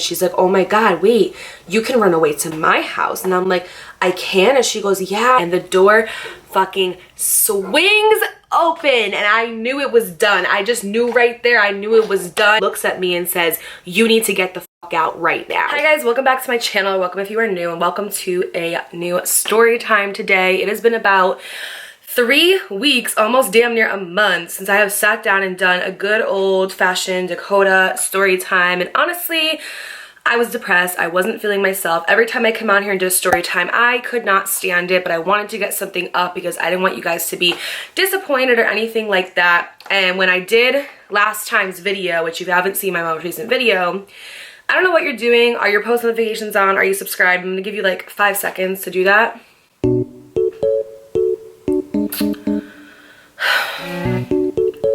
she's like, oh my God, wait, you can run away to my house. And I'm like, I can? And she goes, yeah. And the door fucking swings open and I knew it was done. I just knew right there. I knew it was done. Looks at me and says, you need to get the fuck out right now. Hi guys, welcome back to my channel. Welcome if you are new, and welcome to a new story time today. It has been about 3 weeks, almost damn near a month, since I have sat down and done a good old-fashioned Dakota story time. And honestly, I was depressed. I wasn't feeling myself. Every time I come out here and do a story time, I could not stand it, but I wanted to get something up because I didn't want you guys to be disappointed or anything like that. And when I did last time's video, which if you haven't seen my most recent video, I don't know what you're doing. Are your post notifications on? Are you subscribed? I'm gonna give you like 5 seconds to do that.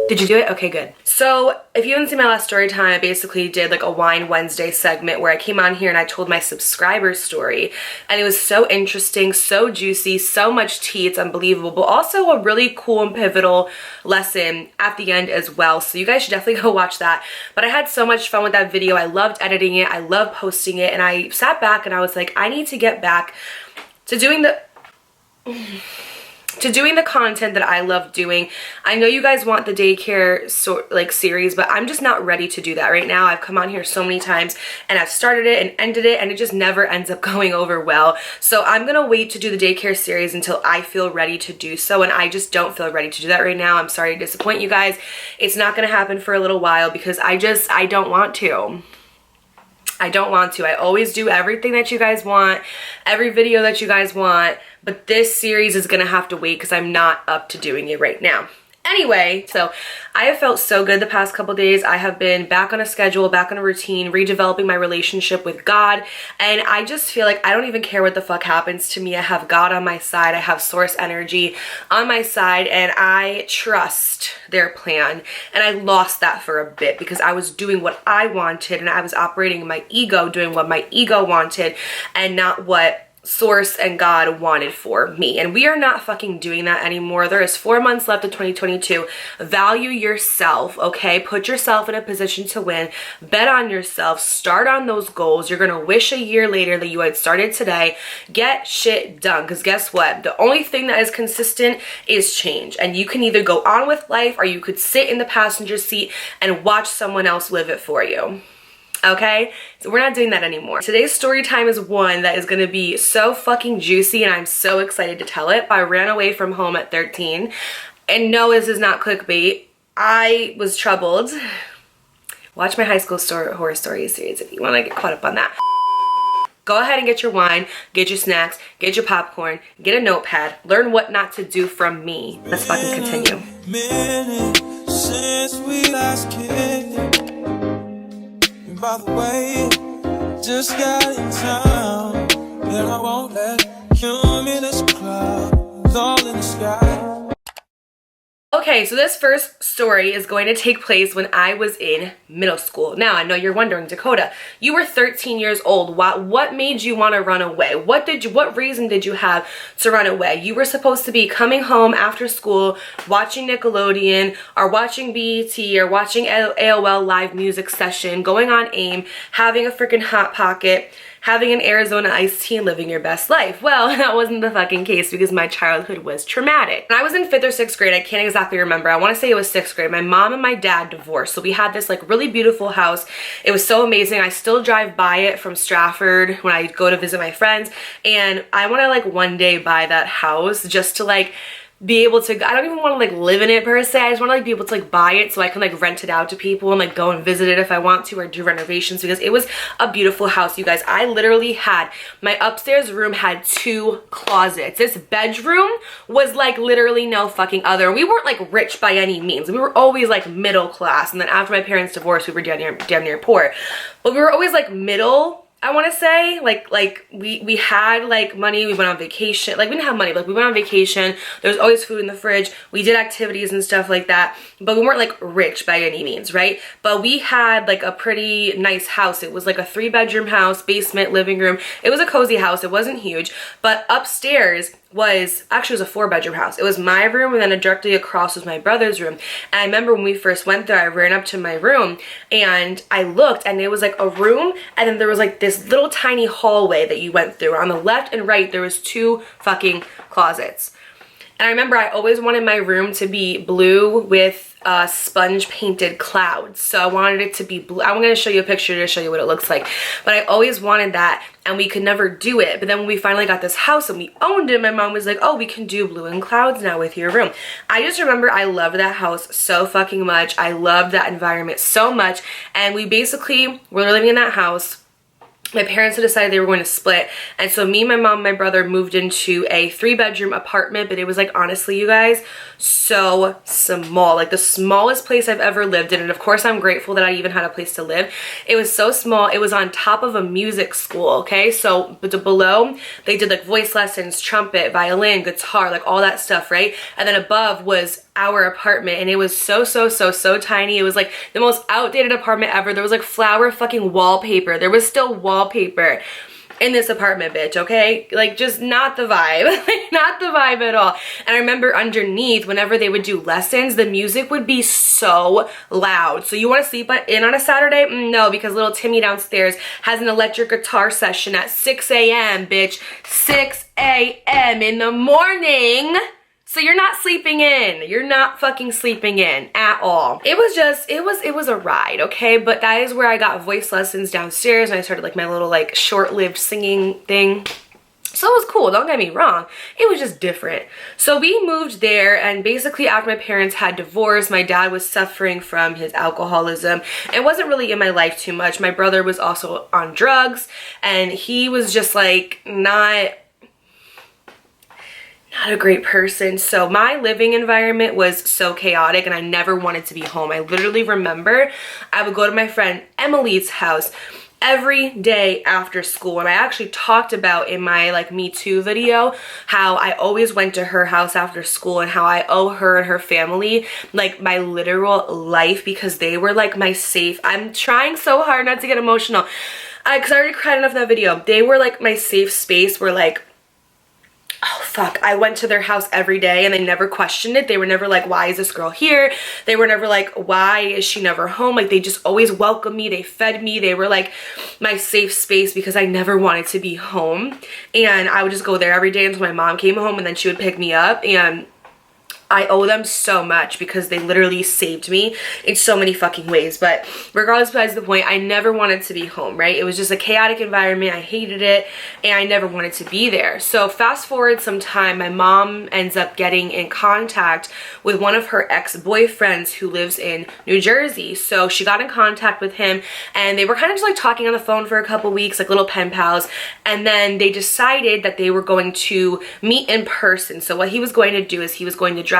Did you do it? Okay, good. So if you haven't seen my last story time, I basically did like a Wine Wednesday segment where I came on here and I told my subscriber's story. And it was so interesting, so juicy, so much tea, it's unbelievable. But also a really cool and pivotal lesson at the end as well. So you guys should definitely go watch that. But I had so much fun with that video. I loved editing it. I loved posting it. And I sat back and I was like, I need to get back to doing the content that I love doing. I know you guys want the daycare series, but I'm just not ready to do that right now. I've come on here so many times and I've started it and ended it and it just never ends up going over well. So I'm gonna wait to do the daycare series until I feel ready to do so, and I just don't feel ready to do that right now. I'm sorry to disappoint you guys. It's not gonna happen for a little while because I don't want to. I don't want to. I always do everything that you guys want, every video that you guys want, but this series is gonna have to wait because I'm not up to doing it right now. Anyway, so I have felt so good the past couple days. I have been back on a schedule, back on a routine, redeveloping my relationship with God, and I just feel like I don't even care what the fuck happens to me. I have God on my side, I have source energy on my side, and I trust their plan. And I lost that for a bit because I was doing what I wanted and I was operating in my ego, doing what my ego wanted and not what source and God wanted for me. And we are not fucking doing that anymore. There is 4 months left of 2022. Value yourself, okay? Put yourself in a position to win. Bet on yourself. Start on those goals. You're gonna wish a year later that you had started today. Get shit done, because guess what? The only thing that is consistent is change. And you can either go on with life or you could sit in the passenger seat and watch someone else live it for you. Okay, so we're not doing that anymore. Today's story time is one that is going to be so fucking juicy and I'm so excited to tell it. I ran away from home at 13, and no, this is not clickbait. I was troubled. Watch my high school horror story series if you want to get caught up on that. Go ahead and get your wine, get your snacks, get your popcorn, get a notepad, learn what not to do from me. Let's fucking continue. Since we last kicked. By the way, just got in town, and I won't let cumulus clouds all in the sky. Okay, so this first story is going to take place when I was in middle school. Now, I know you're wondering, Dakota, you were 13 years old. What made you want to run away? What reason did you have to run away? You were supposed to be coming home after school, watching Nickelodeon, or watching BET, or watching AOL live music session, going on AIM, having a freaking Hot Pocket, having an Arizona iced tea and living your best life. Well, that wasn't the fucking case because my childhood was traumatic. When I was in 5th or 6th grade, I can't exactly remember. I want to say it was 6th grade. My mom and my dad divorced. So we had this like really beautiful house. It was so amazing. I still drive by it from Stratford when I go to visit my friends. And I want to like one day buy that house just to like be able to, I don't even want to like live in it per se. I just want to like be able to like buy it so I can like rent it out to people and like go and visit it if I want to, or do renovations, because it was a beautiful house, you guys. I literally had, my upstairs room had 2 closets. This bedroom was like literally no fucking other. We weren't like rich by any means. We were always like middle class. And then after my parents divorced, we were damn near poor. But we were always like middle, I want to say, like we had like money. We went on vacation. Like we didn't have money, but we went on vacation. There was always food in the fridge. We did activities and stuff like that, but we weren't like rich by any means, right? But we had like a pretty nice house. It was like a 3-bedroom house, basement, living room. It was a cozy house. It wasn't huge, but upstairs was actually, it was a 4-bedroom house. It was my room, and then directly across was my brother's room. And I remember when we first went there, I ran up to my room and I looked, and it was like a room, and then there was like this little tiny hallway that you went through. On the left and right, there was 2 fucking closets. And I remember I always wanted my room to be blue with sponge painted clouds. So I wanted it to be blue. I'm going to show you a picture to show you what it looks like. But I always wanted that, and we could never do it. But then when we finally got this house and we owned it, my mom was like, oh, we can do blue and clouds now with your room. I just remember I loved that house so fucking much. I loved that environment so much. And we basically were living in that house. My parents had decided they were going to split, and so me, my mom, and my brother moved into a 3-bedroom apartment, but it was like, honestly, you guys, so small, like the smallest place I've ever lived in. And of course I'm grateful that I even had a place to live. It was so small. It was on top of a music school, okay? So below they did like voice lessons, trumpet, violin, guitar, like all that stuff, right? And then above was our apartment, and it was so tiny. It was like the most outdated apartment ever. There was like flower fucking wallpaper. There was still wallpaper in this apartment, bitch, okay? Like, just not the vibe. Like, not the vibe at all. And I remember underneath, whenever they would do lessons, the music would be so loud. So you want to sleep in on a Saturday? No, because little Timmy downstairs has an electric guitar session at 6 a.m., bitch. 6 a.m. in the morning. So you're not sleeping in. You're not fucking sleeping in at all. It was just, it was a ride, okay? But that is where I got voice lessons downstairs, and I started like my little like short-lived singing thing. So it was cool, don't get me wrong. It was just different. So we moved there, and basically after my parents had divorced, my dad was suffering from his alcoholism. It wasn't really in my life too much. My brother was also on drugs, and he was just like not a great person. So my living environment was so chaotic, and I never wanted to be home. I literally remember I would go to my friend Emily's house every day after school, and I actually talked about in my like Me Too video how I always went to her house after school, and how I owe her and her family like my literal life, because they were like my safe. I'm trying so hard not to get emotional because I already cried enough in that video. They were like my safe space, where like, oh fuck, I went to their house every day, and they never questioned it. They were never like, why is this girl here? They were never like, why is she never home? Like, they just always welcomed me. They fed me. They were like my safe space, because I never wanted to be home. And I would just go there every day until my mom came home, and then she would pick me up. And I owe them so much, because they literally saved me in so many fucking ways. But regardless, besides the point, I never wanted to be home, right? It was just a chaotic environment. I hated it, and I never wanted to be there. So fast forward some time, my mom ends up getting in contact with one of her ex-boyfriends who lives in New Jersey. So she got in contact with him, and they were kind of just like talking on the phone for a couple weeks, like little pen pals. And then they decided that they were going to meet in person. So what he was going to do is he was going to drive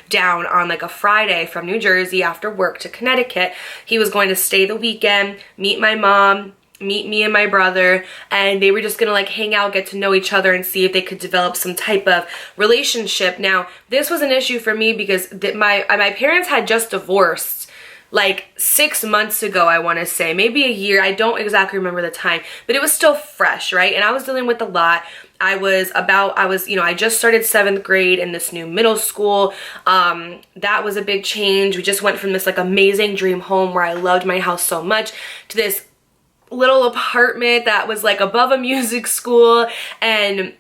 down on like a Friday from New Jersey after work to Connecticut. He was going to stay the weekend, meet my mom, meet me and my brother, and they were just gonna like hang out, get to know each other, and see if they could develop some type of relationship. Now, this was an issue for me because my parents had just divorced like 6 months ago, I want to say, maybe a year. I don't exactly remember the time, but it was still fresh, right? And I was dealing with a lot. I just started 7th grade in this new middle school. That was a big change. We just went from this like amazing dream home where I loved my house so much to this little apartment that was like above a music school, and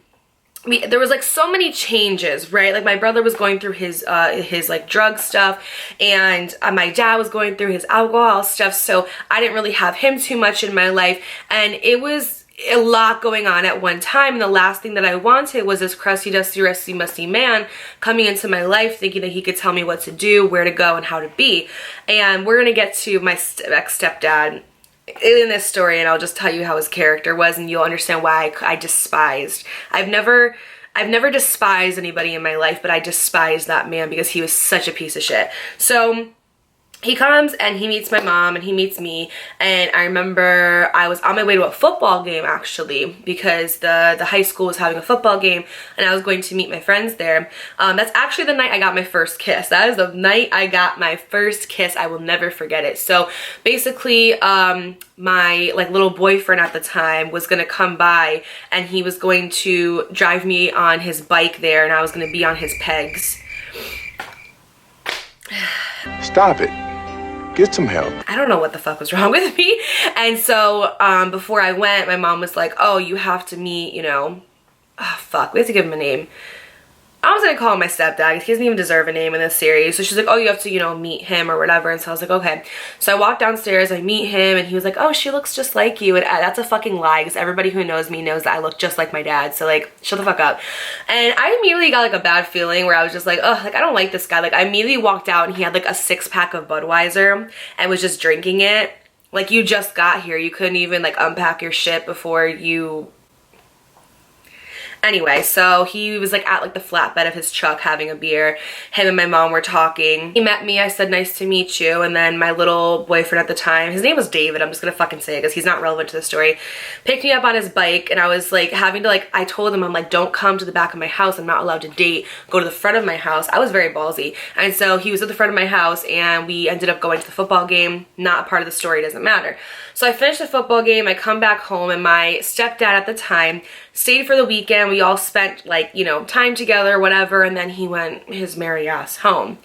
there was like so many changes, right? Like my brother was going through his like drug stuff, and my dad was going through his alcohol stuff, so I didn't really have him too much in my life, and it was a lot going on at one time. And the last thing that I wanted was this crusty, dusty, rusty, musty man coming into my life thinking that he could tell me what to do, where to go, and how to be. And we're gonna get to my ex-stepdad in this story, and I'll just tell you how his character was, and you'll understand why I despised. I've never despised anybody in my life, but I despised that man because he was such a piece of shit. So he comes and he meets my mom and he meets me, and I remember I was on my way to a football game actually, because the high school was having a football game and I was going to meet my friends there. That's actually the night I got my first kiss. That is the night I got my first kiss. I will never forget it. So basically my like little boyfriend at the time was gonna come by and he was going to drive me on his bike there, and I was gonna be on his pegs. Stop it. Get some help. I don't know what the fuck was wrong with me. And so before I went, my mom was like, oh, you have to meet, you know, oh, fuck, we have to give him a name. I was gonna call him my stepdad. He doesn't even deserve a name in this series. So she's like, oh, you have to, you know, meet him or whatever. And so I was like, okay. So I walked downstairs, I meet him, and he was like, oh, she looks just like you. And that's a fucking lie, because everybody who knows me knows that I look just like my dad. So like, shut the fuck up. And I immediately got like a bad feeling where I was just like, oh, like I don't like this guy. Like I immediately walked out and he had like a 6-pack of Budweiser and was just drinking it. Like, you just got here. You couldn't even like unpack your shit before you... Anyway, so he was like at like the flatbed of his truck having a beer. Him and my mom were talking. He met me. I said, nice to meet you. And then my little boyfriend at the time, his name was David. I'm just gonna fucking say it because he's not relevant to the story, picked me up on his bike, and I was like having to like, I told him, I'm like, don't come to the back of my house. I'm not allowed to date. Go to the front of my house. I was very ballsy. And so he was at the front of my house and we ended up going to the football game. Not a part of the story, doesn't matter. So I finished the football game. I come back home, and my stepdad at the time stayed for the weekend. We all spent like, you know, time together, whatever, and then he went his merry ass home.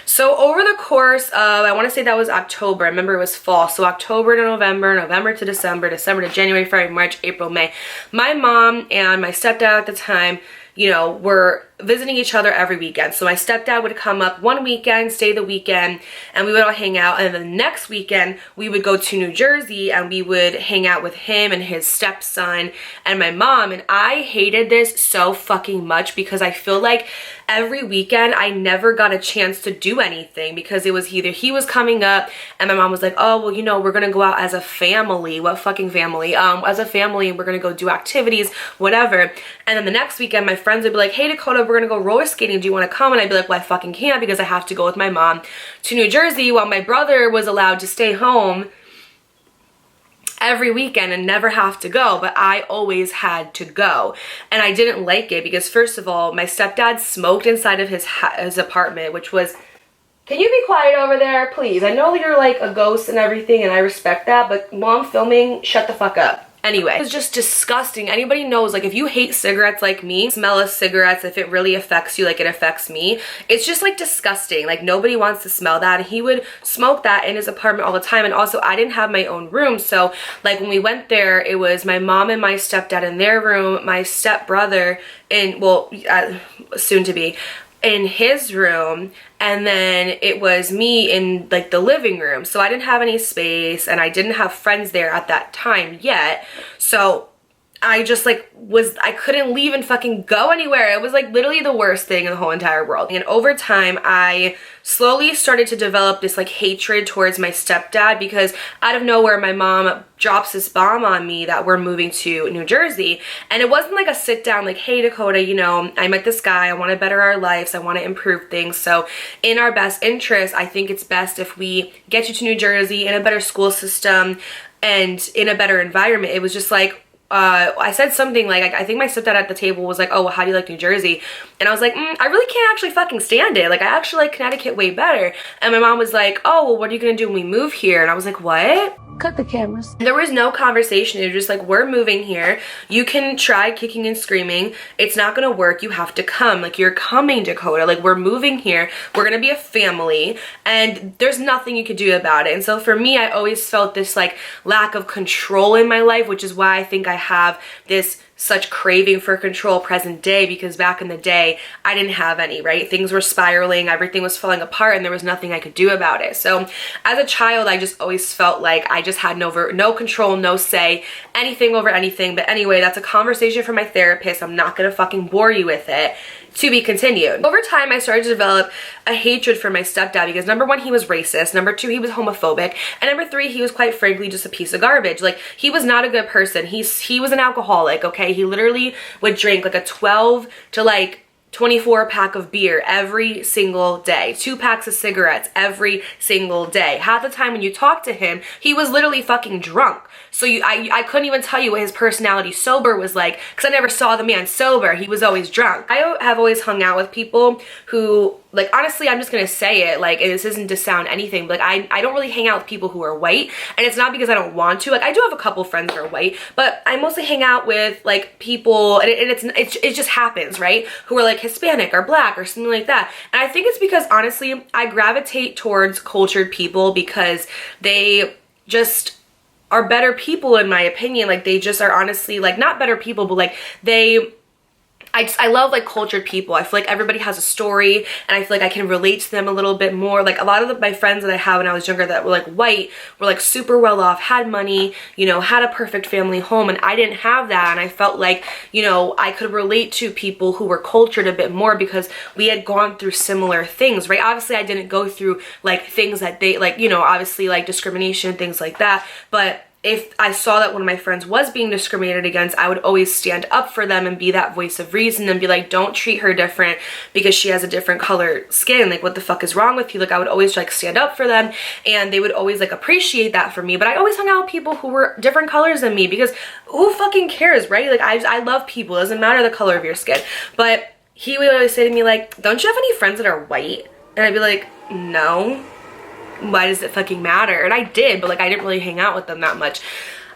So over the course of, I want to say that was October, I remember it was fall, so October to November, November to December, December to January, February, March, April, May, my mom and my stepdad at the time, you know, were visiting each other every weekend. So my stepdad would come up one weekend, stay the weekend, and we would all hang out. And then the next weekend, we would go to New Jersey and we would hang out with him and his stepson and my mom. And I hated this so fucking much because I feel like every weekend I never got a chance to do anything, because it was either he was coming up and my mom was like, oh, well, you know, we're gonna go out as a family. What fucking family? As a family, we're gonna go do activities, whatever. And then the next weekend, my friends would be like, hey, Dakota, we're gonna go roller skating. Do you wanna come? And I'd be like, well, I fucking can't, because I have to go with my mom to New Jersey, while my brother was allowed to stay home every weekend and never have to go, but I always had to go. And I didn't like it because, first of all, my stepdad smoked inside of his apartment, which was, can you be quiet over there, please? I know you're like a ghost and everything, and I respect that, but while I'm filming, shut the fuck up. Anyway, it was just disgusting. Anybody knows, like, if you hate cigarettes like me, smell of cigarettes, if it really affects you like it affects me, it's just like disgusting. Like, nobody wants to smell that. And he would smoke that in his apartment all the time. And also, I didn't have my own room, so like when we went there, it was my mom and my stepdad in their room, my stepbrother in, well, soon to be, in his room, and then it was me in like the living room. So I didn't have any space, and I didn't have friends there at that time yet. So I just like I couldn't leave and fucking go anywhere. It was like literally the worst thing in the whole entire world. And over time, I slowly started to develop this like hatred towards my stepdad, because out of nowhere, my mom drops this bomb on me that we're moving to New Jersey. And it wasn't like a sit down like, hey, Dakota, you know, I met this guy, I want to better our lives, I want to improve things. So in our best interest, I think it's best if we get you to New Jersey in a better school system and in a better environment. It was just like, I said something like, I think my stepdad at the table was like, oh, well, how do you like New Jersey? And I was like, I really can't actually fucking stand it. Like, I actually like Connecticut way better. And my mom was like, oh, well, what are you gonna do when we move here? And I was like, what? Cut the cameras. There was no conversation. It was just like, we're moving here. You can try kicking and screaming. It's not gonna work. You have to come. Like, you're coming, Dakota. Like, we're moving here. We're gonna be a family. And there's nothing you could do about it. And so for me, I always felt this like lack of control in my life, which is why I think I have this such craving for control present day, because back in the day I didn't have any, right? Things were spiraling, everything was falling apart, and there was nothing I could do about it. So as a child, I just always felt like I just had no control, no say, anything over anything. But anyway, that's a conversation for my therapist. I'm not gonna fucking bore you with it. To be continued. Over time, I started to develop a hatred for my stepdad because, number one, he was racist. Number two, he was homophobic. And number three, he was quite frankly just a piece of garbage. Like, he was not a good person. He was an alcoholic, okay? He literally would drink like a 12 to like 24 pack of beer every single day, 2 packs of cigarettes every single day. Half the time when you talk to him, he was literally fucking drunk. So I couldn't even tell you what his personality sober was like, because I never saw the man sober. He was always drunk. I have always hung out with people who, like, honestly, I'm just gonna say it, like, this isn't to sound anything, but like, I don't really hang out with people who are white, and it's not because I don't want to. Like, I do have a couple friends that are white, but I mostly hang out with, like, people, and it just happens, right, who are like Hispanic or black or something like that. And I think it's because, honestly, I gravitate towards cultured people because they just are better people, in my opinion. Like, they just are, honestly, like, not better people, but like, I love, like, cultured people. I feel like everybody has a story, and I feel like I can relate to them a little bit more. Like, a lot of my friends that I had when I was younger that were, like, white were, like, super well off, had money, you know, had a perfect family home, and I didn't have that. And I felt like, you know, I could relate to people who were cultured a bit more because we had gone through similar things, right? Obviously, I didn't go through, like, things that they, like, you know, obviously, like, discrimination, things like that, but if I saw that one of my friends was being discriminated against, I would always stand up for them and be that voice of reason and be like, don't treat her different because she has a different color skin. Like, what the fuck is wrong with you? Like, I would always, like, stand up for them, and they would always, like, appreciate that for me. But I always hung out with people who were different colors than me because who fucking cares, right? Like, I love people. It doesn't matter the color of your skin. But he would always say to me, like, don't you have any friends that are white? And I'd be like, no. Why does it fucking matter? And I did, but like, I didn't really hang out with them that much.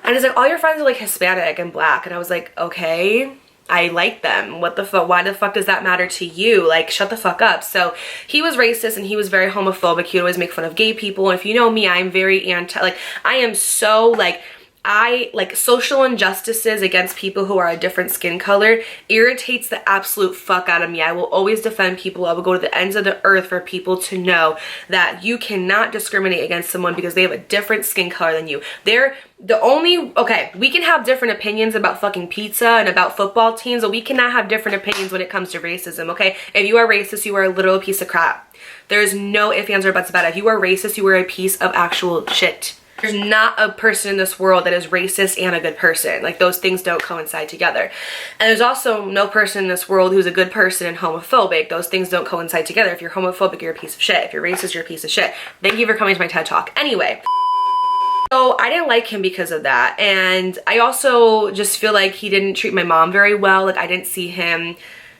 And it's like, all your friends are like Hispanic and black. And I was like, okay, I like them. What the fuck? Why the fuck does that matter to you? Like, shut the fuck up. So he was racist and he was very homophobic. He'd always make fun of gay people. And if you know me, I'm very anti, like, I am so, like, I like social injustices against people who are a different skin color irritates the absolute fuck out of me. I will always defend people. I will go to the ends of the earth for people to know that you cannot discriminate against someone because they have a different skin color than you. They're the only, okay, we can have different opinions about fucking pizza and about football teams, but we cannot have different opinions when it comes to racism, okay? If you are racist, you are a literal piece of crap. There's no ifs, ands, or buts about it. If you are racist, you are a piece of actual shit. There's not a person in this world that is racist and a good person. Like, those things don't coincide together. And there's also no person in this world who's a good person and homophobic. Those things don't coincide together. If you're homophobic, you're a piece of shit. If you're racist, you're a piece of shit. Thank you for coming to my TED Talk. Anyway. So I didn't like him because of that. And I also just feel like he didn't treat my mom very well. Like, I didn't see him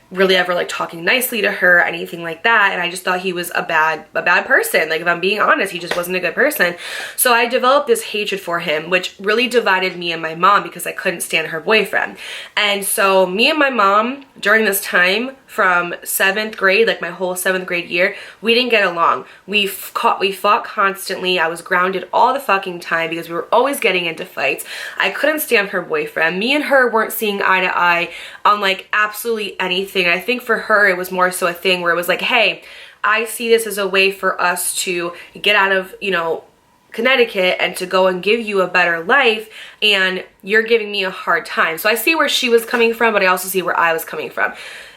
really ever like talking nicely to her, anything like that. And I just thought he was a bad person. Like, if I'm being honest, he just wasn't a good person. So I developed this hatred for him, which really divided me and my mom because I couldn't stand her boyfriend. And so me and my mom during this time from 7th grade, like my whole 7th grade year, we didn't get along. We fought constantly. I was grounded all the fucking time because we were always getting into fights. I couldn't stand her boyfriend. Me and her weren't seeing eye to eye on like absolutely anything. And I think for her, it was more so a thing where it was like, hey, I see this as a way for us to get out of, you know, Connecticut and to go and give you a better life, and you're giving me a hard time. So I see where she was coming from, but I also see where I was coming from.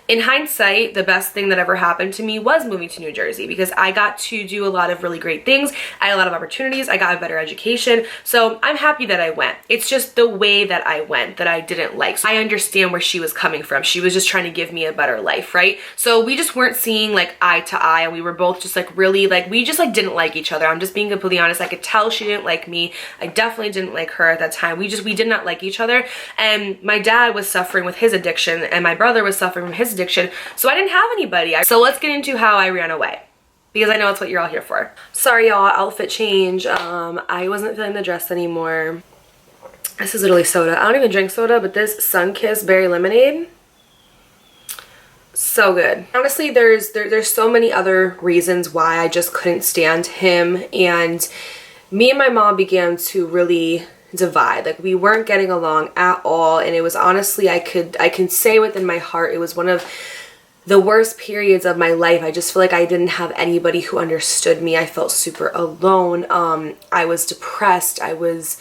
In hindsight, the best thing that ever happened to me was moving to New Jersey because I got to do a lot of really great things. I had a lot of opportunities. I got a better education. So I'm happy that I went. It's just the way that I went that I didn't like. So I understand where she was coming from. She was just trying to give me a better life, right? So we just weren't seeing like eye to eye, and we were both just like really like, we just like didn't like each other. I'm just being completely honest. I could tell she didn't like me. I definitely didn't like her at that time. We did not like each other. And my dad was suffering with his addiction and my brother was suffering from his addiction. So I didn't have anybody. So let's get into how I ran away, because I know it's what you're all here for. Sorry y'all, outfit change. I wasn't feeling the dress anymore. This is literally soda. I don't even drink soda, but this Sunkist berry lemonade, so good. Honestly, there's so many other reasons why I just couldn't stand him, and me and my mom began to really divide. Like, we weren't getting along at all, and it was honestly, I can say within my heart, it was one of the worst periods of my life. I just feel like I didn't have anybody who understood me. I felt super alone. I was depressed. I was,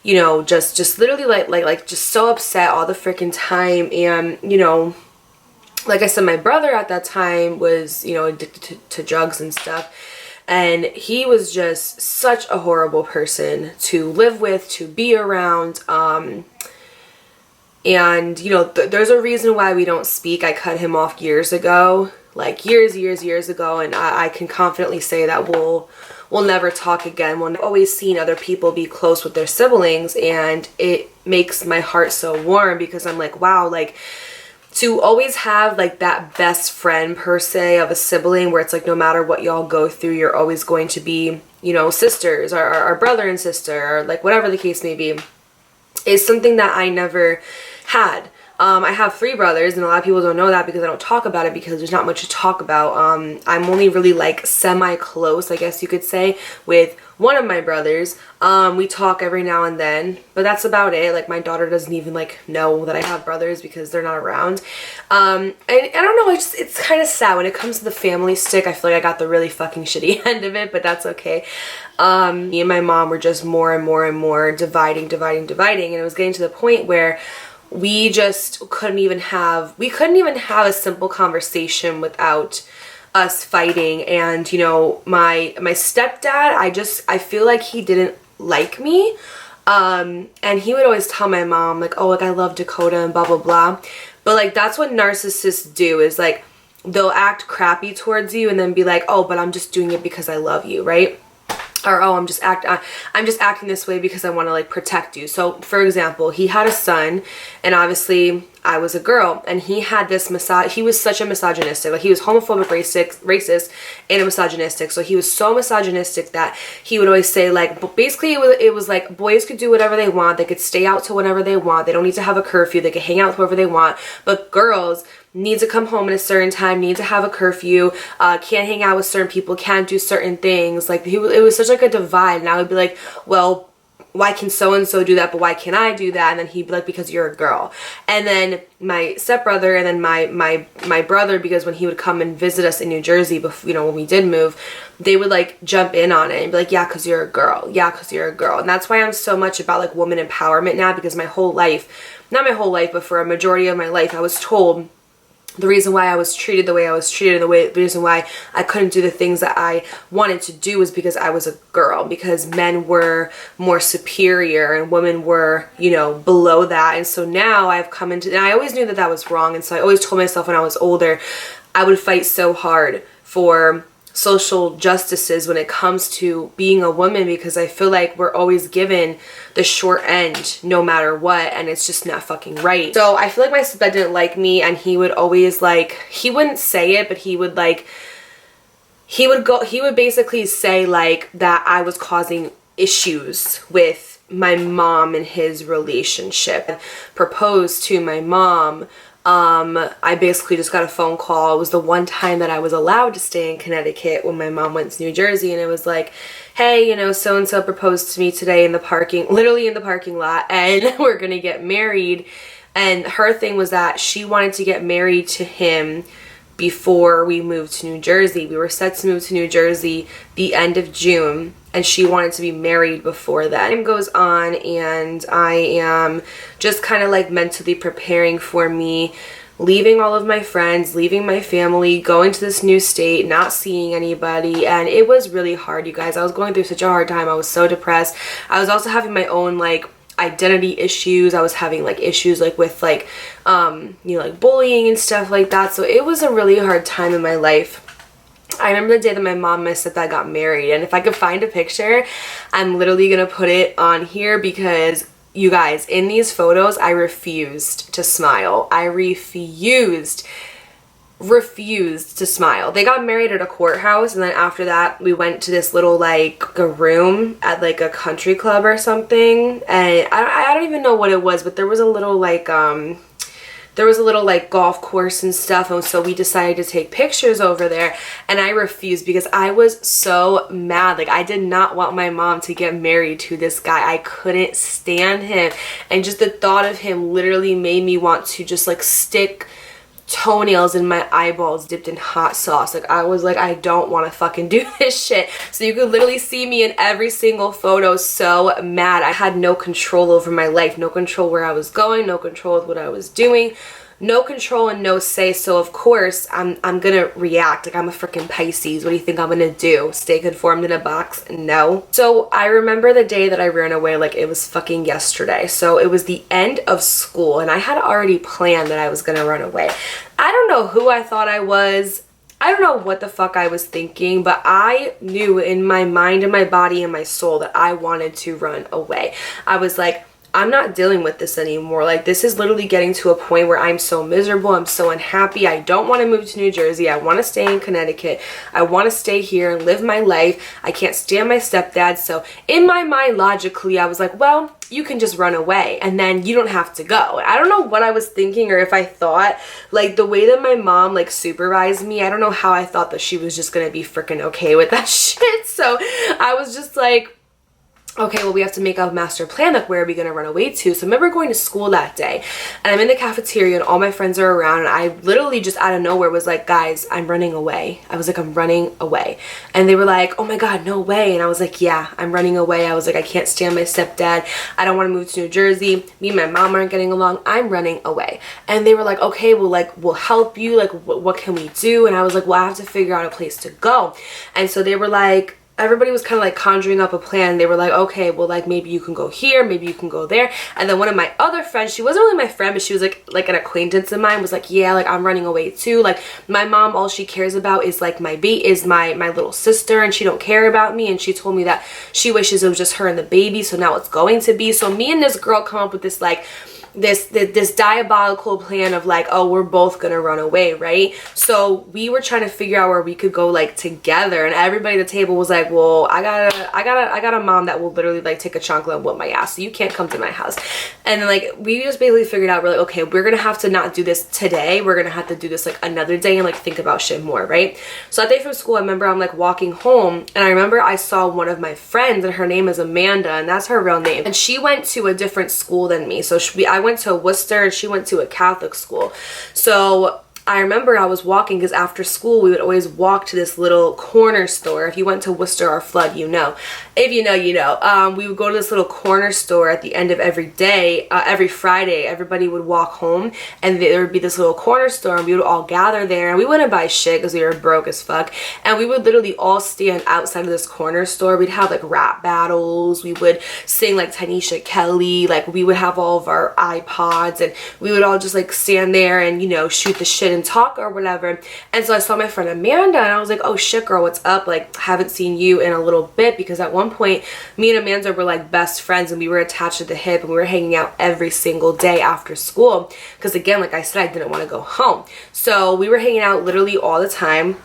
you know, just literally like just so upset all the freaking time. And, you know, like I said, my brother at that time was, you know, addicted to drugs and stuff. And he was just such a horrible person to live with, to be around. And, you know, there's a reason why we don't speak. I cut him off years ago, like years ago, and I can confidently say that we'll never talk again. I've always seen other people be close with their siblings, and it makes my heart so warm because I'm like, wow, like, to always have like that best friend per se of a sibling where it's like no matter what y'all go through, you're always going to be, you know, sisters or brother and sister, or like whatever the case may be, is something that I never had. I have 3 brothers, and a lot of people don't know that because I don't talk about it because there's not much to talk about. I'm only really like semi-close, I guess you could say, with one of my brothers. We talk every now and then, but that's about it. Like, my daughter doesn't even like know that I have brothers because they're not around. And I don't know, it's kind of sad when it comes to the family stick. I feel like I got the really fucking shitty end of it, but that's okay. Me and my mom were just more and more dividing, and it was getting to the point where we just couldn't even have a simple conversation without us fighting. And, you know, my stepdad, I feel like he didn't like me. And he would always tell my mom, like, oh, like, I love Dakota and blah, blah, blah. But, like, that's what narcissists do, is, like, they'll act crappy towards you and then be like, oh, but I'm just doing it because I love you, right? Or, oh, I'm just acting this way because I want to like protect you. So, for example, he had a son, and obviously I was a girl, and he had this he was such a misogynistic, like he was homophobic, racist, and a misogynistic. So he was so misogynistic that he would always say, like, basically it was like boys could do whatever they want, they could stay out till whenever they want, they don't need to have a curfew, they could hang out with whoever they want, but girls need to come home at a certain time, need to have a curfew, can't hang out with certain people, can't do certain things. Like, it was such like a divide, and I would be like, well, why can so-and-so do that, but why can't I do that? And then he'd be like, because you're a girl. And then my stepbrother and then my brother, because when he would come and visit us in New Jersey, before, you know, when we did move, they would like jump in on it and be like, yeah, because you're a girl. Yeah, because you're a girl. And that's why I'm so much about like woman empowerment now, because my whole life, not my whole life, but for a majority of my life, I was told the reason why I was treated the way I was treated, and the reason why I couldn't do the things that I wanted to do was because I was a girl, because men were more superior and women were, you know, below that. And so now I've come into, and I always knew that that was wrong, and so I always told myself when I was older, I would fight so hard for social justices when it comes to being a woman, because I feel like we're always given the short end no matter what, and it's just not fucking right. So I feel like my stepdad didn't like me, and he would always like, he wouldn't say it, but he would like, he would basically say like that I was causing issues with my mom and his relationship. Proposed to my mom. I basically just got a phone call. It was the one time that I was allowed to stay in Connecticut when my mom went to New Jersey, and it was like, hey, you know, so-and-so proposed to me today literally in the parking lot, and we're gonna get married. And her thing was that she wanted to get married to him before we moved to New Jersey. We were set to move to New Jersey the end of June, and she wanted to be married before that. Time goes on, and I am just kind of like mentally preparing for me leaving all of my friends, leaving my family, going to this new state, not seeing anybody. And it was really hard, you guys. I was going through such a hard time. I was so depressed. I was also having my own like identity issues. I was having like issues like with like you know, like bullying and stuff like that. So it was a really hard time in my life. I remember the day that my mom and my stepdad got married, and if I could find a picture, I'm literally gonna put it on here, because you guys, in these photos, I refused to smile. I refused to smile. They got married at a courthouse, and then after that we went to this little like a room at like a country club or something, and I don't even know what it was, but there was a little like golf course and stuff, and so we decided to take pictures over there, and I refused because I was so mad. Like, I did not want my mom to get married to this guy. I couldn't stand him, and just the thought of him literally made me want to just like stick toenails in my eyeballs dipped in hot sauce. Like, I was like, I don't want to fucking do this shit. So you could literally see me in every single photo so mad. I had no control over my life, no control where I was going, no control with what I was doing, no control and no say. So of course I'm gonna react like I'm a freaking Pisces. What do you think I'm gonna do? Stay conformed in a box? No. So I remember the day that I ran away like it was fucking yesterday. So it was the end of school and I had already planned that I was gonna run away. I don't know who I thought I was. I don't know what the fuck I was thinking, but I knew in my mind and my body and my soul that I wanted to run away. I was like, I'm not dealing with this anymore. Like, this is literally getting to a point where I'm so miserable. I'm so unhappy. I don't want to move to New Jersey. I want to stay in Connecticut. I want to stay here and live my life. I can't stand my stepdad. So in my mind, logically, I was like, well, you can just run away and then you don't have to go. I don't know what I was thinking or if I thought, like, the way that my mom, like, supervised me, I don't know how I thought that she was just going to be freaking okay with that shit. So I was just like, okay, well, we have to make a master plan, like, where are we going to run away to? So I remember going to school that day, and I'm in the cafeteria, and all my friends are around, and I literally just out of nowhere was like, guys, I'm running away. I was like, I'm running away. And they were like, oh my God, no way. And I was like, yeah, I'm running away. I was like, I can't stand my stepdad. I don't want to move to New Jersey. Me and my mom aren't getting along. I'm running away. And they were like, okay, well, like, we'll help you. Like, what can we do? And I was like, well, I have to figure out a place to go. And so they were like, everybody was kind of like conjuring up a plan. They were like, okay, well, like, maybe you can go here, maybe you can go there. And then one of my other friends, she wasn't really my friend, but she was like an acquaintance of mine, was like, yeah, like, I'm running away too. Like, my mom, all she cares about is like my little sister, and she don't care about me. And she told me that she wishes it was just her and the baby, so now it's going to be. So me and this girl come up with this like this diabolical plan of like, oh, we're both gonna run away, right? So we were trying to figure out where we could go like together, and everybody at the table was like, well, I got a mom that will literally like take a chocolate and whoop my ass, so you can't come to my house. And then like we just basically figured out, we're like, okay, we're gonna have to not do this today, we're gonna have to do this like another day and like think about shit more, right? So that day from school, I remember I'm like walking home, and I remember I saw one of my friends, and her name is Amanda, and that's her real name, and she went to a different school than me. So I went to Worcester and she went to a Catholic school. So I remember I was walking, because after school we would always walk to this little corner store. If you went to Worcester or Flood, you know. If you know, you know. We would go to this little corner store at the end of every day. Every Friday, everybody would walk home, and there would be this little corner store, and we would all gather there, and we wouldn't buy shit because we were broke as fuck. And we would literally all stand outside of this corner store. We'd have like rap battles. We would sing like Tanisha Kelly. Like, we would have all of our iPods, and we would all just like stand there and, you know, shoot the shit and talk or whatever. And so I saw my friend Amanda, and I was like, oh shit, girl, what's up? Like, haven't seen you in a little bit, because at one point me and Amanda were like best friends, and we were attached at the hip, and we were hanging out every single day after school, because again, like I said, I didn't want to go home. So we were hanging out literally all the time,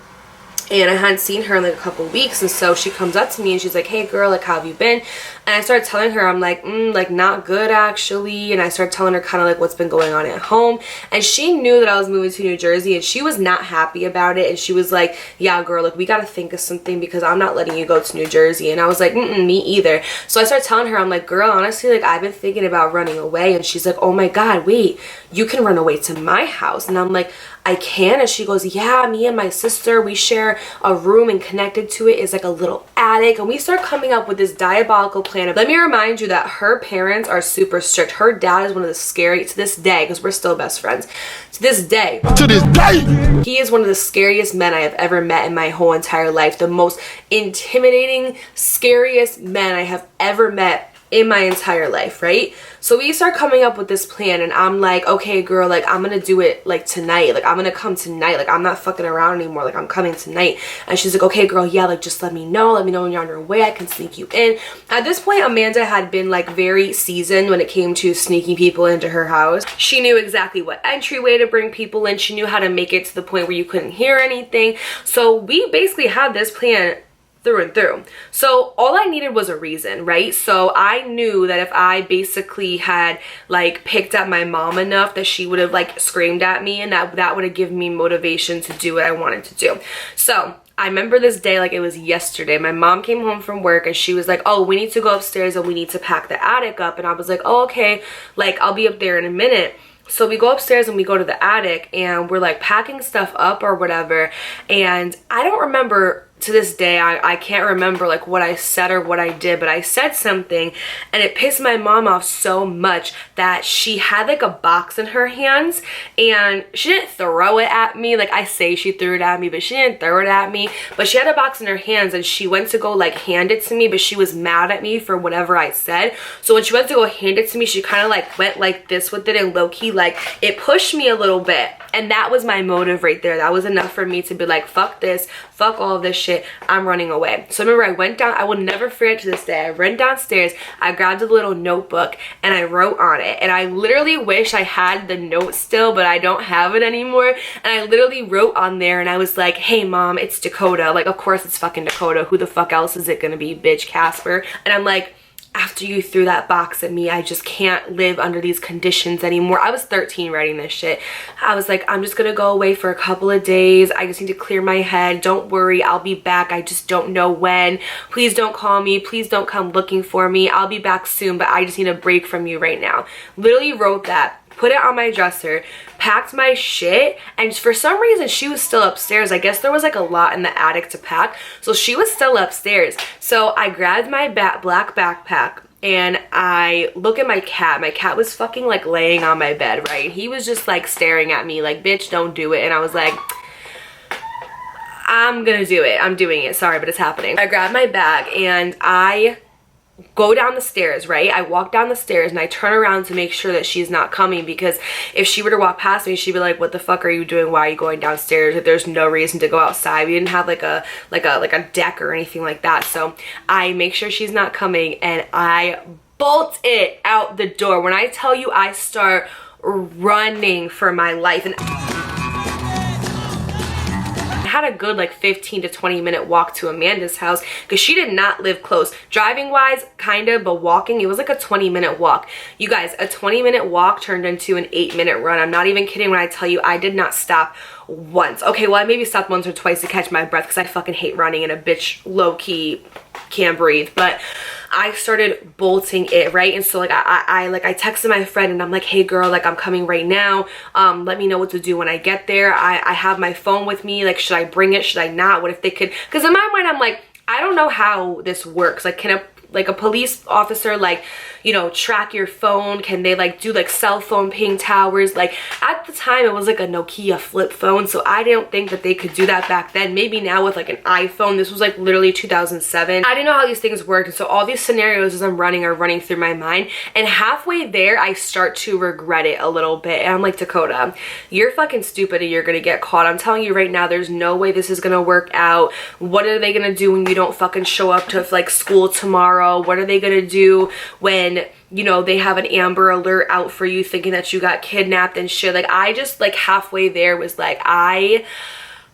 and I hadn't seen her in like a couple weeks. And so she comes up to me and she's like, hey girl, like, how have you been? And I started telling her, I'm like, like, not good actually. And I started telling her kind of like what's been going on at home. And she knew that I was moving to New Jersey, and she was not happy about it. And she was like, yeah girl, like, we gotta think of something, because I'm not letting you go to New Jersey. And I was like, me either. So I started telling her, I'm like, girl, honestly, like, I've been thinking about running away. And she's like, oh my God, wait, you can run away to my house? And I'm like, I can? And she goes, yeah, me and my sister, we share a room, and connected to it is like a little attic. And we start coming up with this diabolical plan. Let me remind you that her parents are super strict. Her dad is one of the scary, to this day, because we're still best friends, to this day, he is one of the scariest men I have ever met in my whole entire life. The most intimidating, scariest men I have ever met in my entire life, right? So we start coming up with this plan, and I'm like, okay girl, like, I'm gonna do it like tonight, like, I'm gonna come tonight, like, I'm not fucking around anymore, like, I'm coming tonight. And she's like, okay girl, yeah, like, just let me know when you're on your way, I can sneak you in. At this point, Amanda had been like very seasoned when it came to sneaking people into her house. She knew exactly what entryway to bring people in. She knew how to make it to the point where you couldn't hear anything. So we basically had this plan through and through. So all I needed was a reason, right? So I knew that if I basically had like picked at my mom enough, that she would have like screamed at me, and that would have given me motivation to do what I wanted to do. So I remember this day like it was yesterday. My mom came home from work, and she was like, oh, we need to go upstairs and we need to pack the attic up. And I was like, oh, okay, like, I'll be up there in a minute. So we go upstairs and we go to the attic, and we're like packing stuff up or whatever. And I don't remember to this day, I can't remember like what I said or what I did, but I said something and it pissed my mom off so much that she had like a box in her hands and she didn't throw it at me. Like I say she threw it at me, but she didn't throw it at me. But she had a box in her hands and she went to go like hand it to me, but she was mad at me for whatever I said. So when she went to go hand it to me, she kind of like went like this with it, and low-key like it pushed me a little bit. And that was my motive right there. That was enough for me to be like, fuck this, fuck all of this shit, I'm running away. So remember, I went down, I will never forget to this day, I ran downstairs, I grabbed a little notebook and I wrote on it. And I literally wish I had the note still, but I don't have it anymore. And I literally wrote on there and I was like, hey mom, it's Dakota. Like, of course it's fucking Dakota. Who the fuck else is it gonna be, bitch, Casper? And I'm like, after you threw that box at me, I just can't live under these conditions anymore. I was 13 writing this shit. I was like, I'm just gonna go away for a couple of days. I just need to clear my head. Don't worry, I'll be back. I just don't know when. Please don't call me. Please don't come looking for me. I'll be back soon, but I just need a break from you right now. Literally wrote that, put it on my dresser, packed my shit, and for some reason she was still upstairs. I guess there was like a lot in the attic to pack, so she was still upstairs. So I grabbed my black backpack and I look at my cat. My cat was fucking like laying on my bed, right? He was just like staring at me like, bitch, don't do it. And I was like, I'm gonna do it. I'm doing it. Sorry, but it's happening. I grabbed my bag and I go down the stairs, right? I walk down the stairs and I turn around to make sure that she's not coming, because if she were to walk past me, she'd be like, what the fuck are you doing? Why are you going downstairs? Like, there's no reason to go outside. We didn't have like a deck or anything like that. So I make sure she's not coming and I bolt it out the door. When I tell you, I start running for my life. And I had a good like 15 to 20 minute walk to Amanda's house because she did not live close. Driving wise, kind of, but walking, it was like a 20-minute walk. You guys, a 20-minute walk turned into an 8-minute run. I'm not even kidding when I tell you I did not stop once. Okay, well, I maybe stopped once or twice to catch my breath because I fucking hate running and a bitch low-key can't breathe. But I started bolting it, right? And so like I texted my friend and I'm like, hey girl, like I'm coming right now. Let me know what to do when I get there. I have my phone with me. Like, should I bring it? Should I not? What if they could? Because in my mind, I'm like, I don't know how this works. Like, can a police officer, like, you know, track your phone? Can they like do like cell phone ping towers? Like at the time it was like a Nokia flip phone, so I didn't think that they could do that back then. Maybe now with like an iPhone. This was like literally 2007. I didn't know how these things worked, and so all these scenarios as I'm running are running through my mind, and halfway there I start to regret it a little bit. And I'm like, Dakota, you're fucking stupid and you're gonna get caught. I'm telling you right now, there's no way this is gonna work out. What are they gonna do when you don't fucking show up to like school tomorrow? What are they gonna do when, you know, they have an Amber Alert out for you thinking that you got kidnapped and shit? Like, I just like halfway there was like, I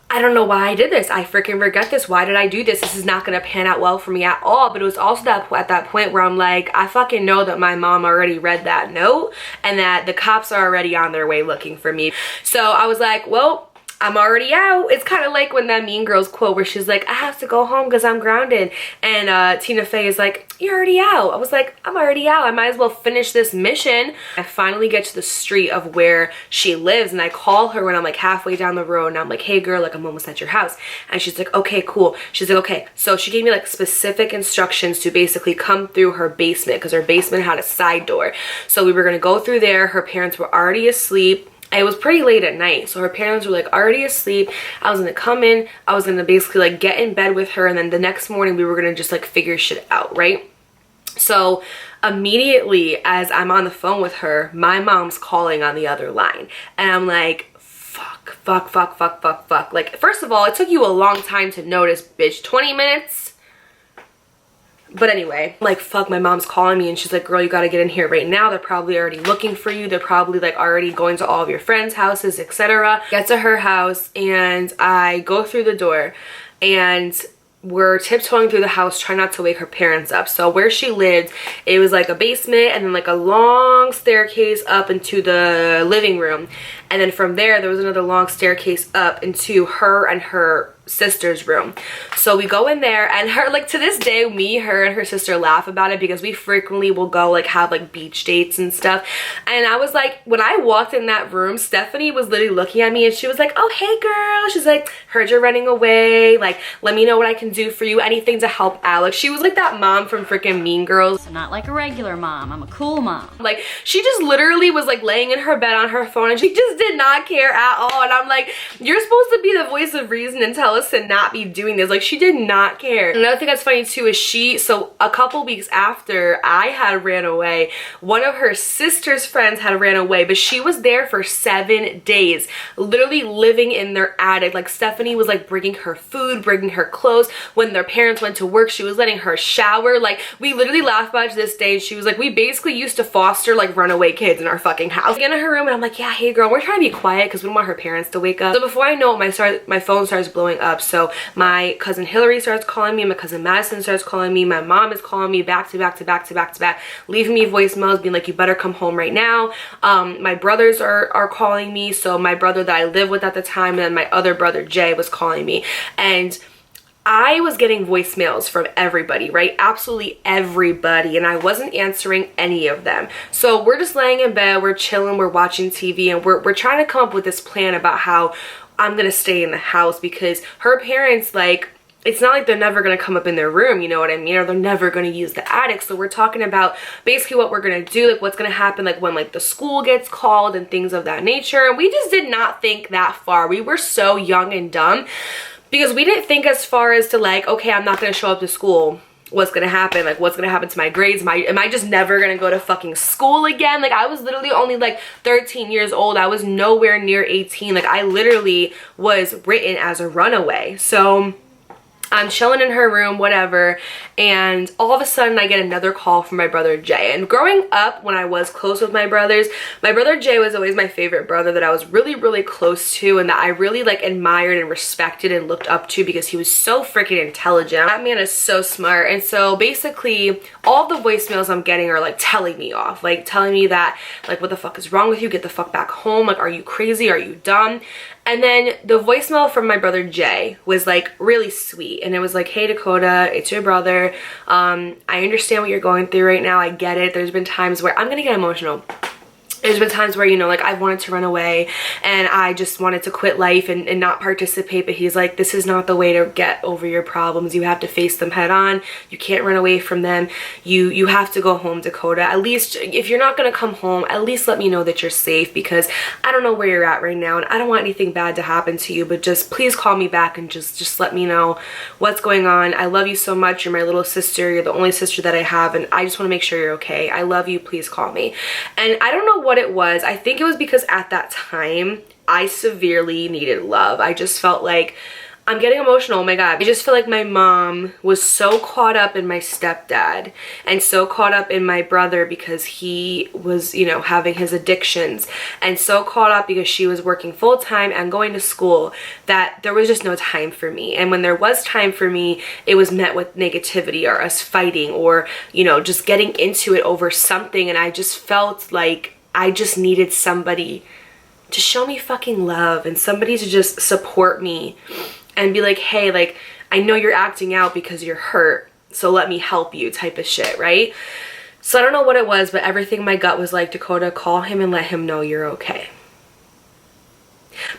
don't know why I did this. I freaking regret this. Why did I do this? This is not gonna pan out well for me at all. But it was also at that point where I'm like, I fucking know that my mom already read that note and that the cops are already on their way looking for me. So I was like, well, I'm already out. It's kind of like when that Mean Girls quote where she's like, I have to go home because I'm grounded. And Tina Fey is like, you're already out. I was like, I'm already out. I might as well finish this mission. I finally get to the street of where she lives and I call her when I'm like halfway down the road and I'm like, hey girl, like I'm almost at your house. And she's like, okay, cool. She's like, okay. So she gave me like specific instructions to basically come through her basement because her basement had a side door. So we were going to go through there. Her parents were already asleep. It was pretty late at night, so her parents were like already asleep. I was gonna come in, I was gonna basically like get in bed with her, and then the next morning we were gonna just like figure shit out, right? So immediately as I'm on the phone with her, my mom's calling on the other line, and I'm like, fuck. Like, first of all, it took you a long time to notice, bitch. 20 minutes? But anyway, like, fuck, my mom's calling me and she's like, girl, you gotta get in here right now. They're probably already looking for you. They're probably like already going to all of your friends' houses, etc. Get to her house and I go through the door and we're tiptoeing through the house trying not to wake her parents up. So where she lived, it was like a basement and then like a long staircase up into the living room. And then from there was another long staircase up into her and her sister's room. So we go in there, and her, like, to this day, me, her, and her sister laugh about it because we frequently will go like have like beach dates and stuff. And I was like, when I walked in that room, Stephanie was literally looking at me and she was like, oh, hey girl. She's like, heard you're running away, like, let me know what I can do for you, anything to help out. Like, she was like that mom from freaking Mean Girls. I'm not like a regular mom, I'm a cool mom. Like, she just literally was like laying in her bed on her phone and she just did not care at all. And I'm like, you're supposed to be the voice of reason and tell us to not be doing this. Like, she did not care. Another thing that's funny too is so a couple weeks after I had ran away, one of her sister's friends had ran away, but she was there for 7 days, literally living in their attic. Like, Stephanie was like bringing her food, bringing her clothes. When their parents went to work, she was letting her shower. Like, we literally laugh about it to this day. She was like, we basically used to foster like runaway kids in our fucking house. I get in her room and I'm like, yeah, hey girl, we're trying to be quiet because we don't want her parents to wake up. So before I know it, my phone starts blowing up. So my cousin Hillary starts calling me, my cousin Madison starts calling me, my mom is calling me back to back to back to back to back, leaving me voicemails being like, you better come home right now. My brothers are calling me. So my brother that I lived with at the time, and then my other brother Jay was calling me, and I was getting voicemails from everybody, right? Absolutely everybody. And I wasn't answering any of them. So we're just laying in bed, we're chilling, we're watching TV, and we're trying to come up with this plan about how I'm gonna stay in the house, because her parents, like, it's not like they're never going to come up in their room, you know what I mean? Or they're never going to use the attic. So we're talking about basically what we're going to do, like what's going to happen, like when like the school gets called and things of that nature. And we just did not think that far. We were so young and dumb because we didn't think as far as to like, okay, I'm not going to show up to school. What's gonna happen? Like, what's gonna happen to my grades? Am I just never gonna go to fucking school again? Like, I was literally only like 13 years old. I was nowhere near 18. Like, I literally was written as a runaway. So I'm chilling in her room, whatever, and all of a sudden I get another call from my brother Jay. And growing up, when I was close with my brothers, my brother Jay was always my favorite brother that I was really, really close to, and that I really like admired and respected and looked up to because he was so freaking intelligent. That man is so smart. And so basically all the voicemails I'm getting are like telling me off, like telling me that like, what the fuck is wrong with you? Get the fuck back home. Like, are you crazy? Are you dumb? And then the voicemail from my brother Jay was like really sweet, and it was like, hey Dakota, it's your brother. I understand what you're going through right now. I get it. There's been times where I'm gonna get emotional. There's been times where, you know, like I wanted to run away and I just wanted to quit life and not participate, but he's like, this is not the way to get over your problems. You have to face them head on. You can't run away from them. You have to go home, Dakota. At least if you're not gonna come home, at least let me know that you're safe, because I don't know where you're at right now and I don't want anything bad to happen to you, but just please call me back and just let me know what's going on. I love you so much. You're my little sister. You're the only sister that I have, and I just want to make sure you're okay. I love you. Please call me. And I don't know what it was. I think it was because at that time I severely needed love. I just felt like, I'm getting emotional, oh my god. I just feel like my mom was so caught up in my stepdad and so caught up in my brother because he was, you know, having his addictions, and so caught up because she was working full-time and going to school, that there was just no time for me. And when there was time for me, it was met with negativity or us fighting or, you know, just getting into it over something. And I just felt like I just needed somebody to show me fucking love and somebody to just support me and be like, hey, like, I know you're acting out because you're hurt, so let me help you type of shit, right? So I don't know what it was, but everything in my gut was like, Dakota, call him and let him know you're okay.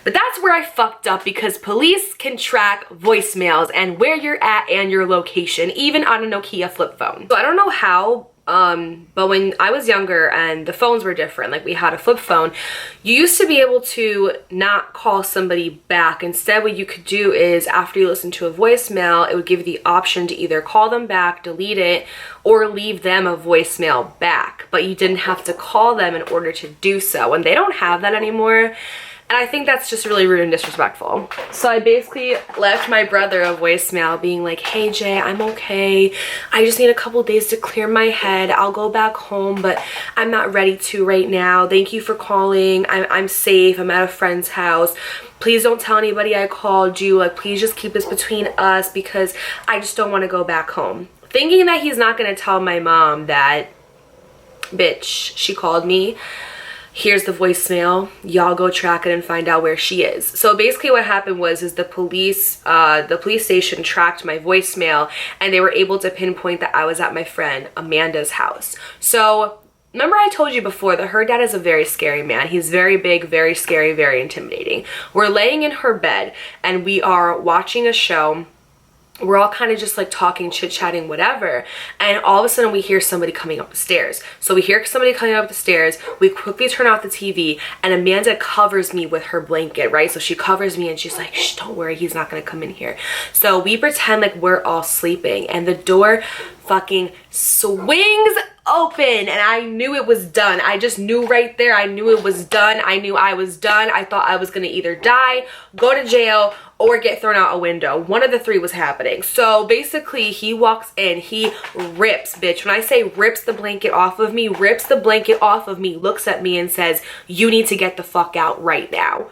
But that's where I fucked up, because police can track voicemails and where you're at and your location, even on a Nokia flip phone. So I don't know how, but when I was younger and the phones were different, like we had a flip phone, you used to be able to not call somebody back. Instead, what you could do is, after you listen to a voicemail, it would give you the option to either call them back, delete it, or leave them a voicemail back. But you didn't have to call them in order to do so, and they don't have that anymore. And I think that's just really rude and disrespectful. So I basically left my brother a voicemail being like, hey Jay, I'm okay. I just need a couple days to clear my head. I'll go back home, but I'm not ready to right now. Thank you for calling. I'm safe. I'm at a friend's house. Please don't tell anybody I called you. Like, please just keep this between us because I just don't want to go back home. Thinking that he's not going to tell my mom that, bitch, she called me. here's the voicemail, y'all go track it and find out where she is. So basically what happened was the police station tracked my voicemail, and they were able to pinpoint that I was at my friend Amanda's house. So remember I told you before that her dad is a very scary man. He's very big, very scary, very intimidating. We're laying in her bed and we are watching a show. We're all kind of just like talking, chit-chatting, whatever, and all of a sudden we hear somebody coming up the stairs. So we hear somebody coming up the stairs, we quickly turn off the TV, and Amanda covers me with her blanket, right? So she covers me and she's like, shh, don't worry, he's not gonna come in here. So we pretend like we're all sleeping, and the door fucking swings open, and I knew it was done. I just knew right there. I knew it was done. I knew I was done. I thought I was gonna either die, go to jail, or get thrown out a window. One of the three was happening. So basically he walks in, he rips, bitch. When I say rips the blanket off of me, looks at me and says, you need to get the fuck out right now.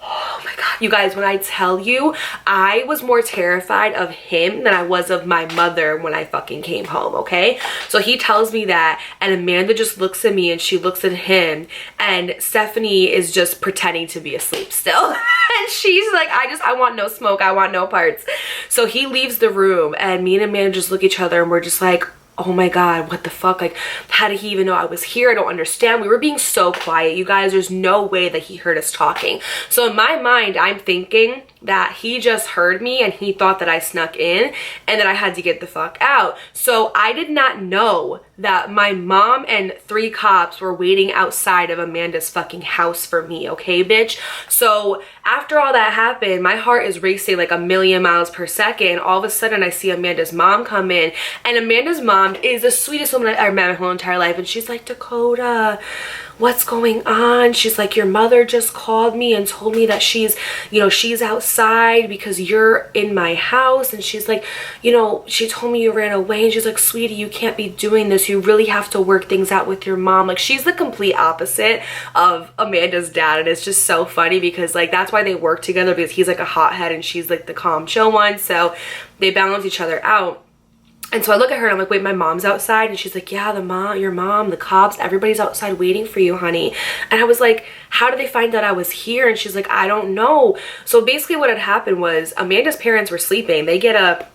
Oh my God, you guys, when I tell you, I was more terrified of him than I was of my mother when I fucking came home, okay? So he tells me that, and Amanda just looks at me and she looks at him, and Stephanie is just pretending to be asleep still. And she's like, I want no smoke, I want no parts. So he leaves the room, and me and Amanda just look at each other and we're just like, oh my God, what the fuck? Like, how did he even know I was here? I don't understand. We were being so quiet, you guys. There's no way that he heard us talking. So in my mind, I'm thinking that he just heard me and he thought that I snuck in and that I had to get the fuck out. So I did not know that my mom and 3 cops were waiting outside of Amanda's fucking house for me, okay, bitch? So after all that happened, my heart is racing like a million miles per second. All of a sudden, I see Amanda's mom come in, and Amanda's mom is the sweetest woman I've ever met my whole entire life. And she's like, Dakota, what's going on? She's like, your mother just called me and told me that she's, you know, she's outside because you're in my house. And she's like, you know, she told me you ran away. And she's like, sweetie, you can't be doing this. You really have to work things out with your mom. Like, she's the complete opposite of Amanda's dad. And it's just so funny because like, that's why they work together, because he's like a hothead and she's like the calm, chill one. So they balance each other out. And so I look at her and I'm like, wait, my mom's outside? And she's like, yeah, your mom, the cops, everybody's outside waiting for you, honey. And I was like, how did they find out I was here? And she's like, I don't know. So basically what had happened was Amanda's parents were sleeping. They get a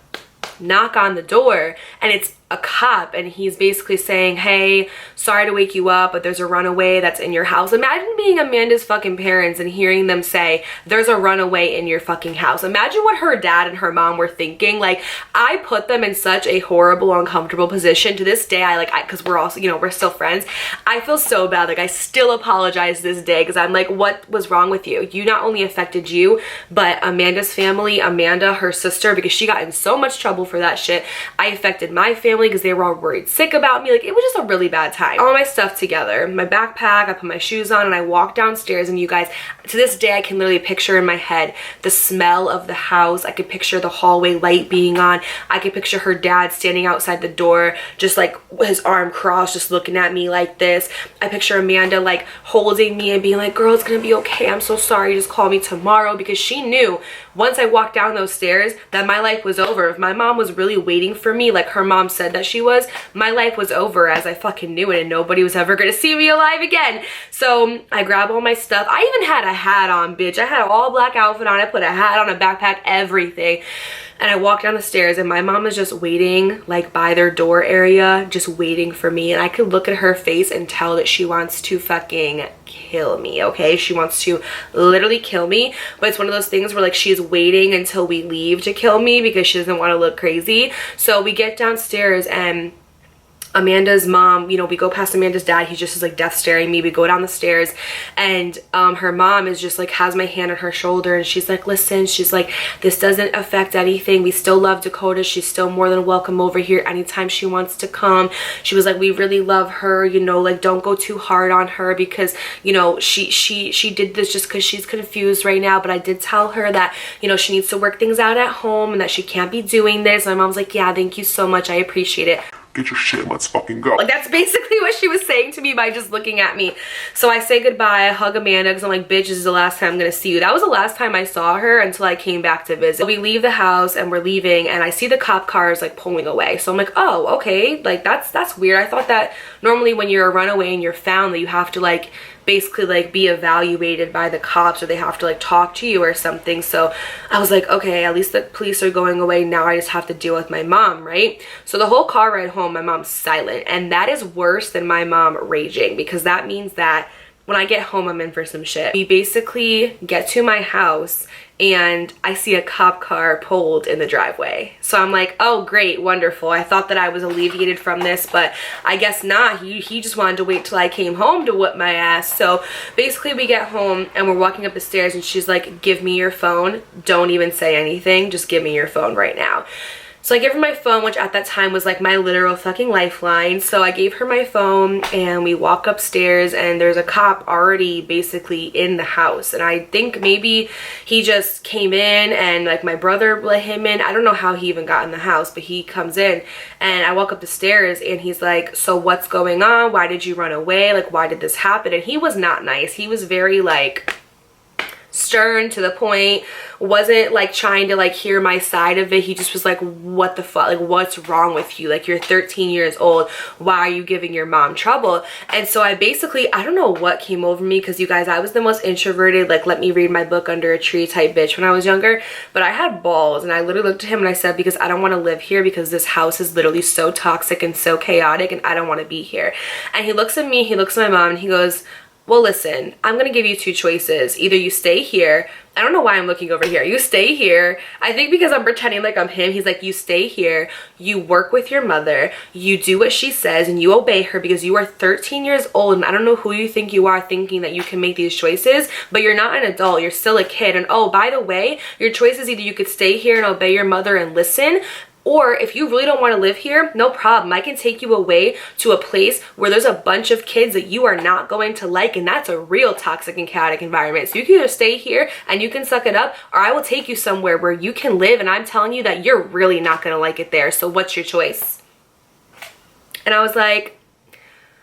knock on the door and it's a cop, and he's basically saying, hey, sorry to wake you up, but there's a runaway that's in your house. Imagine being Amanda's fucking parents and hearing them say, there's a runaway in your fucking house. Imagine what her dad and her mom were thinking. Like, I put them in such a horrible, uncomfortable position. To this day, because we're also, you know, we're still friends, I feel so bad. Like, I still apologize this day because I'm like, what was wrong with you? You not only affected you, but Amanda's family, Amanda, her sister, because she got in so much trouble for that shit. I affected my family because they were all worried sick about me. Like, it was just a really bad time. All my stuff together, my backpack, I put my shoes on, and I walked downstairs. And you guys, to this day, I can literally picture in my head the smell of the house. I could picture the hallway light being on. I could picture her dad standing outside the door, just like his arm crossed, just looking at me like this. I picture Amanda like holding me and being like, girl, it's gonna be okay, I'm so sorry, just call me tomorrow. Because she knew once I walked down those stairs that my life was over. If my mom was really waiting for me, like her mom said that she was, my life was over as I fucking knew it, and nobody was ever gonna see me alive again. So I grab all my stuff. I even had a hat on, bitch. I had an all black outfit on. I put a hat on, a backpack, everything. And I walked down the stairs, and my mom is just waiting like by their door area, just waiting for me. And I could look at her face and tell that she wants to fucking kill me, okay? She wants to literally kill me. But it's one of those things where like she's waiting until we leave to kill me because she doesn't want to look crazy. So we get downstairs, and Amanda's mom, you know, we go past Amanda's dad. He just is like death staring me. We go down the stairs, and her mom is just like has my hand on her shoulder, and she's like, listen, she's like, this doesn't affect anything. We still love Dakota. She's still more than welcome over here anytime she wants to come. She was like, we really love her, you know, like don't go too hard on her because, you know, she did this just because she's confused right now. But I did tell her that, you know, she needs to work things out at home and that she can't be doing this. My mom's like, yeah, thank you so much, I appreciate it. Get your shit, let's fucking go. Like, that's basically what she was saying to me by just looking at me. So I say goodbye, I hug Amanda because I'm like, bitch, this is the last time I'm gonna see you. That was the last time I saw her until I came back to visit. We leave the house and we're leaving and I see the cop cars like pulling away. So I'm like, oh, okay, like that's weird. I thought that normally when you're a runaway and you're found that you have to like basically like be evaluated by the cops or they have to like talk to you or something. So I was like, okay, at least the police are going away. Now I just have to deal with my mom, right? So the whole car ride home, my mom's silent, and that is worse than my mom raging, because that means that when I get home, I'm in for some shit. We basically get to my house and I see a cop car pulled in the driveway. So I'm like, oh great, wonderful. I thought that I was alleviated from this, but I guess not. He just wanted to wait till I came home to whip my ass. So basically we get home and we're walking up the stairs and she's like, give me your phone. Don't even say anything. Just give me your phone right now. So I gave her my phone, which at that time was like my literal fucking lifeline. So I gave her my phone and we walk upstairs and there's a cop already basically in the house. And I think maybe he just came in and like my brother let him in. I don't know how he even got in the house, but he comes in and I walk up the stairs and he's like, so what's going on? Why did you run away? Like, why did this happen? And he was not nice. He was very like stern, to the point, wasn't like trying to like hear my side of it. He just was like, what the fuck, like what's wrong with you? Like, you're 13 years old, why are you giving your mom trouble? And so I basically, I don't know what came over me, because you guys, I was the most introverted, like let me read my book under a tree type bitch when I was younger, but I had balls and I literally looked at him and I said, because I don't want to live here, because this house is literally so toxic and so chaotic and I don't want to be here. And he looks at me, he looks at my mom and he goes, well, listen, I'm gonna give you two choices. Either you stay here. I don't know why I'm looking over here. You stay here. I think because I'm pretending like I'm him. He's like, you stay here, you work with your mother, you do what she says, and you obey her, because you are 13 years old, and I don't know who you think you are thinking that you can make these choices, but you're not an adult. You're still a kid. And oh, by the way, your choice is either you could stay here and obey your mother and listen, or if you really don't want to live here, no problem. I can take you away to a place where there's a bunch of kids that you are not going to like, and that's a real toxic and chaotic environment. So you can either stay here and you can suck it up, or I will take you somewhere where you can live, and I'm telling you that you're really not going to like it there. So what's your choice? And I was like,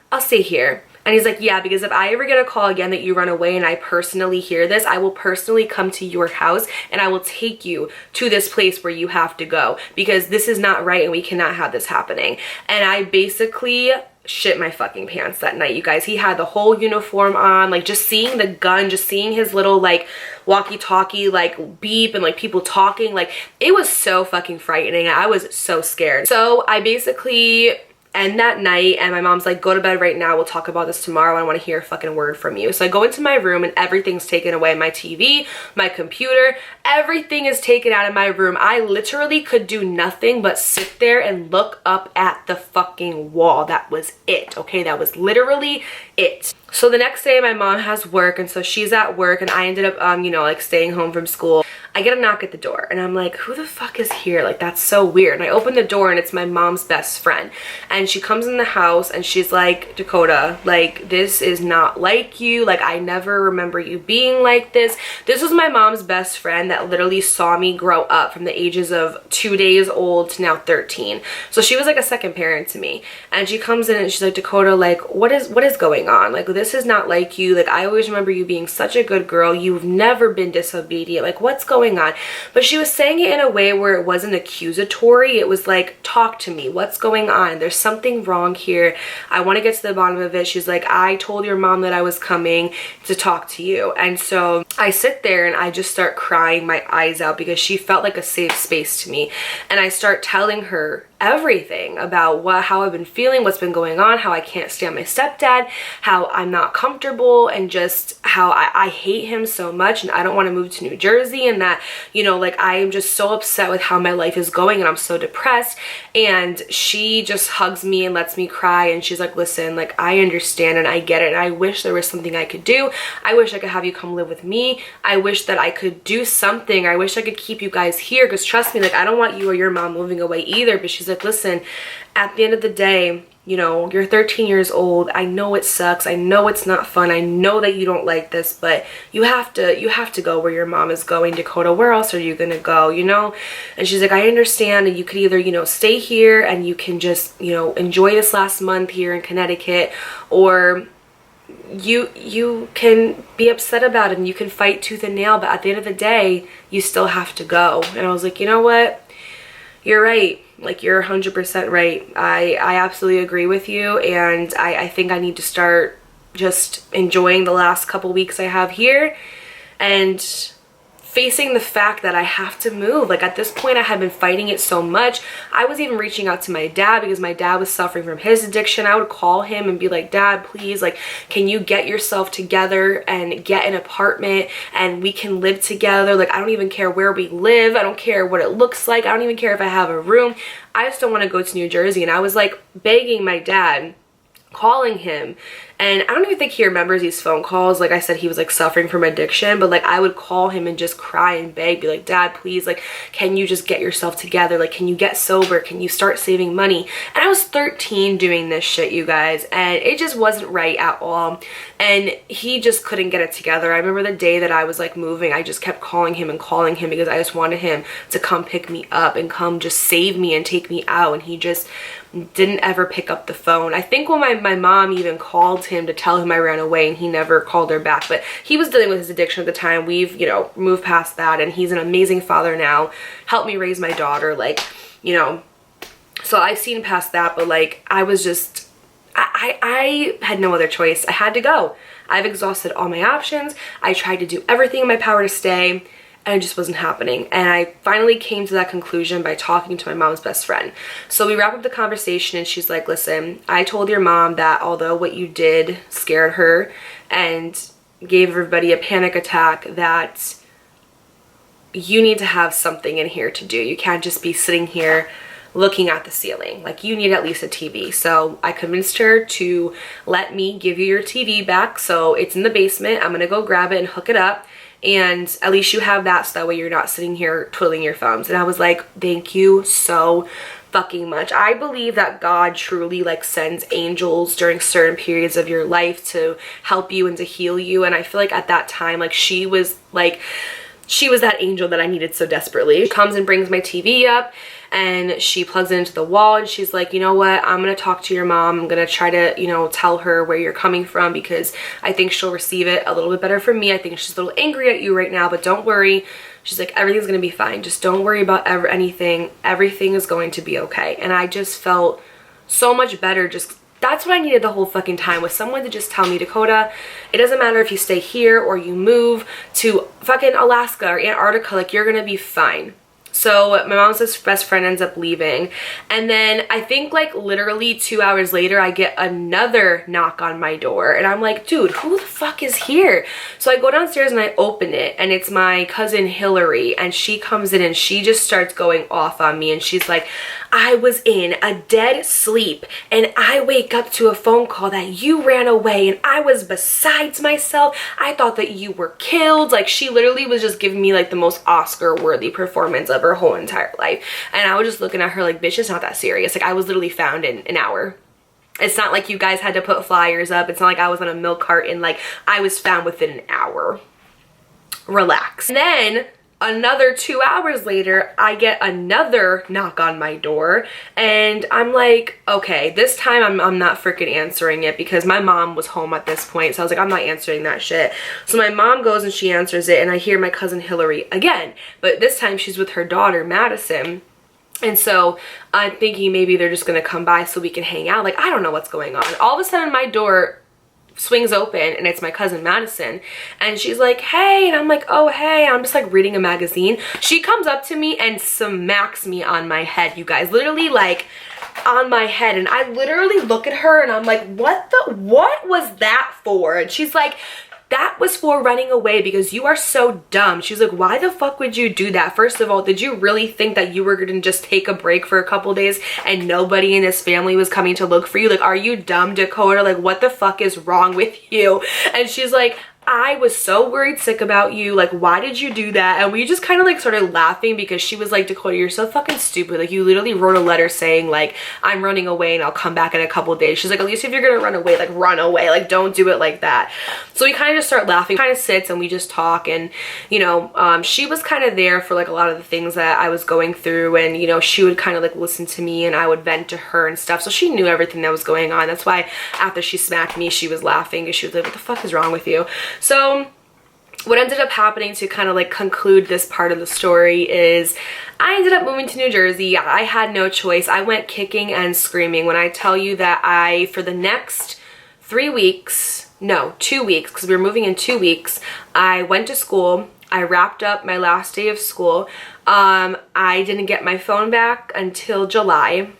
I'll stay here. And he's like, yeah, because if I ever get a call again that you run away and I personally hear this, I will personally come to your house and I will take you to this place where you have to go, because this is not right and we cannot have this happening. And I basically shit my fucking pants that night, you guys. He had the whole uniform on, like just seeing the gun, just seeing his little like walkie-talkie like beep and like people talking, like it was so fucking frightening. I was so scared. So I basically end that night and my mom's like, go to bed right now, we'll talk about this tomorrow, I don't want to hear a fucking word from you. So I go into my room and everything's taken away. My TV, my computer, everything is taken out of my room. I literally could do nothing but sit there and look up at the fucking wall. That was it, okay? That was literally it. So the next day my mom has work, and so she's at work and I ended up you know, like staying home from school. I get a knock at the door and I'm like, who the fuck is here? Like, that's so weird. And I open the door and it's my mom's best friend, and she comes in the house and she's like, Dakota, like this is not like you. Like, I never remember you being like this. This was my mom's best friend that literally saw me grow up from the ages of 2 days old to now 13. So she was like a second parent to me. And she comes in and she's like, Dakota, like what is going on? Like, this is not like you. Like, I always remember you being such a good girl. You've never been disobedient. Like, what's going on? But she was saying it in a way where it wasn't accusatory. It was like, talk to me. What's going on? There's something wrong here. I want to get to the bottom of it. She's like, I told your mom that I was coming to talk to you. And so I sit there and I just start crying my eyes out, because she felt like a safe space to me. And I start telling her everything about how I've been feeling, what's been going on, how I can't stand my stepdad, how I'm not comfortable, and just how I hate him so much and I don't want to move to New Jersey, and that, you know, like I am just so upset with how my life is going and I'm so depressed. And she just hugs me and lets me cry, and she's like, listen, like I understand and I get it, and I wish there was something I could do. I wish I could have you come live with me. I wish that I could do something. I wish I could keep you guys here, because trust me, like I don't want you or your mom moving away either. But she's like, listen, at the end of the day, you know, you're 13 years old. I know it sucks. I know it's not fun. I know that you don't like this, but you have to go where your mom is going. Dakota, where else are you gonna go, you know? And she's like, I understand, and you could either, you know, stay here and you can just, you know, enjoy this last month here in Connecticut, or you can be upset about it and you can fight tooth and nail, but at the end of the day, you still have to go. And I was like, you know what? You're right. Like, you're 100% right. I absolutely agree with you, and I think I need to start just enjoying the last couple weeks I have here and facing the fact that I have to move. Like, at this point, I had been fighting it so much. I was even reaching out to my dad because my dad was suffering from his addiction. I would call him and be like, Dad, please, like, can you get yourself together and get an apartment and we can live together? Like, I don't even care where we live. I don't care what it looks like. I don't even care if I have a room. I just don't want to go to New Jersey. And I was like begging my dad, calling him, and I don't even think he remembers these phone calls. Like I said, he was like suffering from addiction, but like I would call him and just cry and beg, be like, Dad, please, like, can you just get yourself together? Like, can you get sober? Can you start saving money? And I was 13 doing this shit, you guys, and it just wasn't right at all. And he just couldn't get it together. I remember the day that I was like moving, I just kept calling him because I just wanted him to come pick me up and come just save me and take me out, and he just didn't ever pick up the phone. I think when my mom even called him to tell him I ran away, and he never called her back, but he was dealing with his addiction at the time. We've, you know, moved past that, and he's an amazing father now, helped me raise my daughter, like, you know, so I've seen past that. But like, I was just, I had no other choice. I had to go. I've exhausted all my options. I tried to do everything in my power to stay, and it just wasn't happening. And I finally came to that conclusion by talking to my mom's best friend. So we wrap up the conversation, and she's like, listen, I told your mom that although what you did scared her and gave everybody a panic attack, that you need to have something in here to do. You can't just be sitting here looking at the ceiling. Like, you need at least a TV. So I convinced her to let me give you your TV back. So it's in the basement. I'm gonna go grab it and hook it up, and at least you have that, so that way you're not sitting here twiddling your thumbs. And I was like, thank you so fucking much. I believe that God truly like sends angels during certain periods of your life to help you and to heal you. And I feel like at that time, like, she was that angel that I needed so desperately. She comes and brings my TV up, and she plugs it into the wall, and she's like, you know what, I'm gonna talk to your mom. I'm gonna try to, you know, tell her where you're coming from, because I think she'll receive it a little bit better from me. I think she's a little angry at you right now, but don't worry. She's like, everything's gonna be fine. Just don't worry about anything. Everything is going to be okay. And I just felt so much better. Just, that's what I needed the whole fucking time, was someone to just tell me, Dakota, it doesn't matter if you stay here or you move to fucking Alaska or Antarctica, like, you're gonna be fine. So my mom's best friend ends up leaving, and then I think like literally 2 hours later, I get another knock on my door, and I'm like, dude, who the fuck is here? So I go downstairs and I open it, and it's my cousin Hillary, and she comes in and she just starts going off on me, and she's like, I was in a dead sleep, and I wake up to a phone call that you ran away, and I was besides myself. I thought that you were killed. Like, she literally was just giving me like the most Oscar-worthy performance of her whole entire life. And I was just looking at her like, bitch, it's not that serious. Like, I was literally found in an hour. It's not like you guys had to put flyers up. It's not like I was on a milk carton. Like, I was found within an hour. Relax. And then another 2 hours later, I get another knock on my door, and I'm like, okay, this time I'm not freaking answering it, because my mom was home at this point. So I was like, I'm not answering that shit. So my mom goes and she answers it, and I hear my cousin Hillary again, but this time she's with her daughter Madison. And so I'm thinking maybe they're just gonna come by so we can hang out. Like, I don't know what's going on. All of a sudden my door swings open, and it's my cousin Madison, and she's like, hey, and I'm like, oh, hey. I'm just like reading a magazine. She comes up to me and smacks me on my head, you guys, literally like on my head. And I literally look at her and I'm like, what was that for? And she's like, that was for running away because you are so dumb. She's like, why the fuck would you do that? First of all, did you really think that you were gonna just take a break for a couple days and nobody in this family was coming to look for you? Like, are you dumb, Dakota? Like, what the fuck is wrong with you? And she's like, I was so worried sick about you. Like, why did you do that? And we just kind of like started laughing because she was like, Dakota, you're so fucking stupid. Like, you literally wrote a letter saying like, I'm running away and I'll come back in a couple days. She's like, at least if you're gonna run away, like run away. Like, don't do it like that. So we kind of just start laughing, kind of sits and we just talk. And, you know, she was kind of there for like a lot of the things that I was going through. And, you know, she would kind of like listen to me and I would vent to her and stuff. So she knew everything that was going on. That's why after she smacked me, she was laughing because she was like, what the fuck is wrong with you? So what ended up happening to kind of like conclude this part of the story is I ended up moving to New Jersey. I had no choice. I went kicking and screaming. When I tell you that for the next 2 weeks, because we were moving in 2 weeks, I went to school. I wrapped up my last day of school. I didn't get my phone back until July.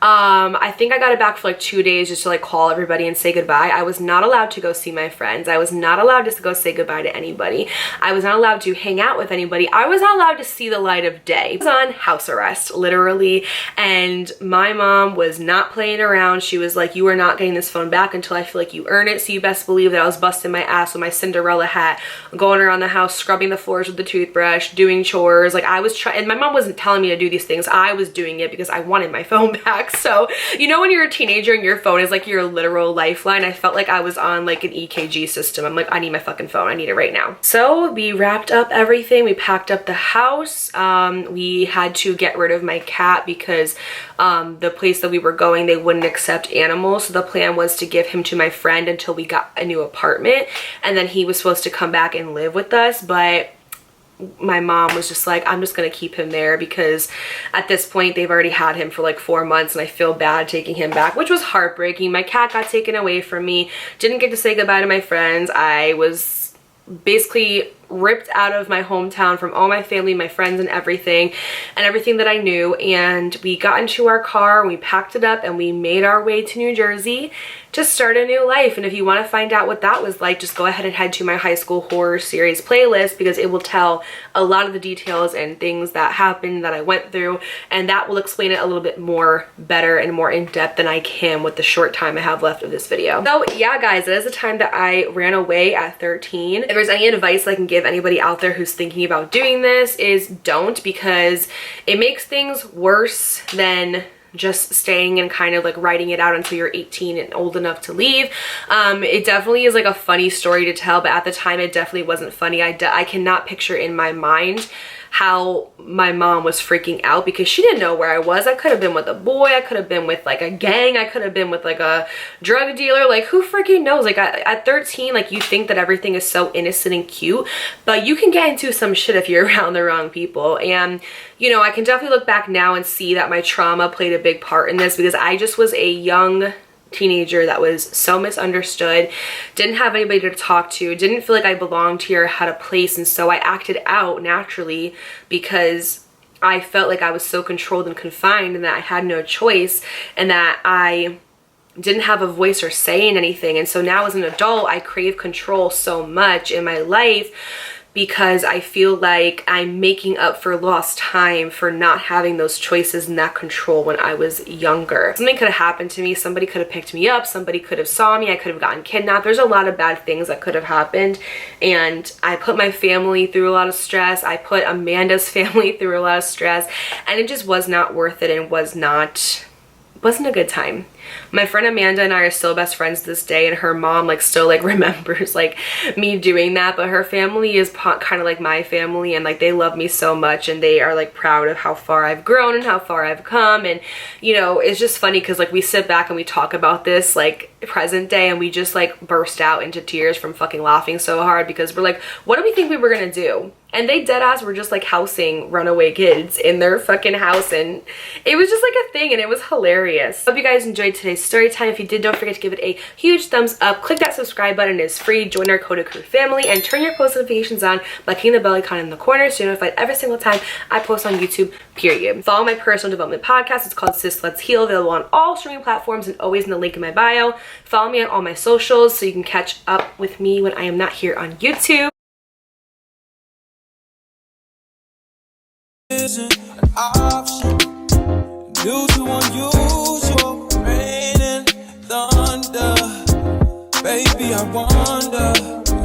I think I got it back for like 2 days just to like call everybody and say goodbye. I was not allowed to go see my friends. I was not allowed to go say goodbye to anybody. I was not allowed to hang out with anybody. I was not allowed to see the light of day. I was on house arrest, literally. And my mom was not playing around. She was like, you are not getting this phone back until I feel like you earn it. So you best believe that I was busting my ass with my Cinderella hat, going around the house, scrubbing the floors with the toothbrush, doing chores. Like I was trying, and my mom wasn't telling me to do these things. I was doing it because I wanted my phone back. So, you know, when you're a teenager and your phone is like your literal lifeline, I felt like I was on like an EKG system. I'm like, I need my fucking phone. I need it right now. So we wrapped up everything. We packed up the house. We had to get rid of my cat because the place that we were going, they wouldn't accept animals. So the plan was to give him to my friend until we got a new apartment. And then he was supposed to come back and live with us. But my mom was just like, I'm just gonna keep him there because at this point they've already had him for like 4 months and I feel bad taking him back, which was heartbreaking. My cat got taken away from me, didn't get to say goodbye to my friends. I was basically ripped out of my hometown from all my family, my friends, and everything that I knew. And we got into our car and we packed it up and we made our way to New Jersey to start a new life. And if you want to find out what that was like, just go ahead and head to my high school horror series playlist because it will tell a lot of the details and things that happened that I went through, and that will explain it a little bit more better and more in depth than I can with the short time I have left of this video. So yeah guys, that is the time that I ran away at 13. If there's any advice I can give anybody out there who's thinking about doing this, is don't, because it makes things worse than just staying and kind of like writing it out until you're 18 and old enough to leave. It definitely is like a funny story to tell, but at the time it definitely wasn't funny. I cannot picture in my mind how my mom was freaking out because she didn't know where I was. I could have been with a boy, I could have been with like a gang, I could have been with like a drug dealer. Like, who freaking knows? Like at 13, like you think that everything is so innocent and cute, but you can get into some shit if you're around the wrong people. And you know, I can definitely look back now and see that my trauma played a big part in this because I just was a young teenager that was so misunderstood, didn't have anybody to talk to, didn't feel like I belonged here, had a place, and so I acted out naturally because I felt like I was so controlled and confined and that I had no choice and that I didn't have a voice or say in anything. And so now as an adult, I crave control so much in my life because I feel like I'm making up for lost time for not having those choices and that control when I was younger. Something could have happened to me. Somebody could have picked me up. Somebody could have saw me. I could have gotten kidnapped. There's a lot of bad things that could have happened. And I put my family through a lot of stress. I put Amanda's family through a lot of stress. And it just was not worth it and wasn't a good time. My friend Amanda and I are still best friends to this day, and her mom like still like remembers like me doing that, but her family is kind of like my family, and like they love me so much and they are like proud of how far I've grown and how far I've come. And you know, it's just funny because like we sit back and we talk about this like present day and we just like burst out into tears from fucking laughing so hard because we're like, what do we think we were gonna do? And they dead ass were just like housing runaway kids in their fucking house, and it was just like a thing and it was hilarious. Hope you guys enjoyed today's story time. If you did, don't forget to give it a huge thumbs up. Click that subscribe button, it is free. Join our Coda Crew family and turn your post notifications on by clicking the bell icon in the corner so you're notified every single time I post on YouTube, period. Follow my personal development podcast. It's called Sis Let's Heal, available on all streaming platforms and always in the link in my bio. Follow me on all my socials so you can catch up with me when I am not here on YouTube. Isn't an option due to unusual rain and thunder. baby, I wonder.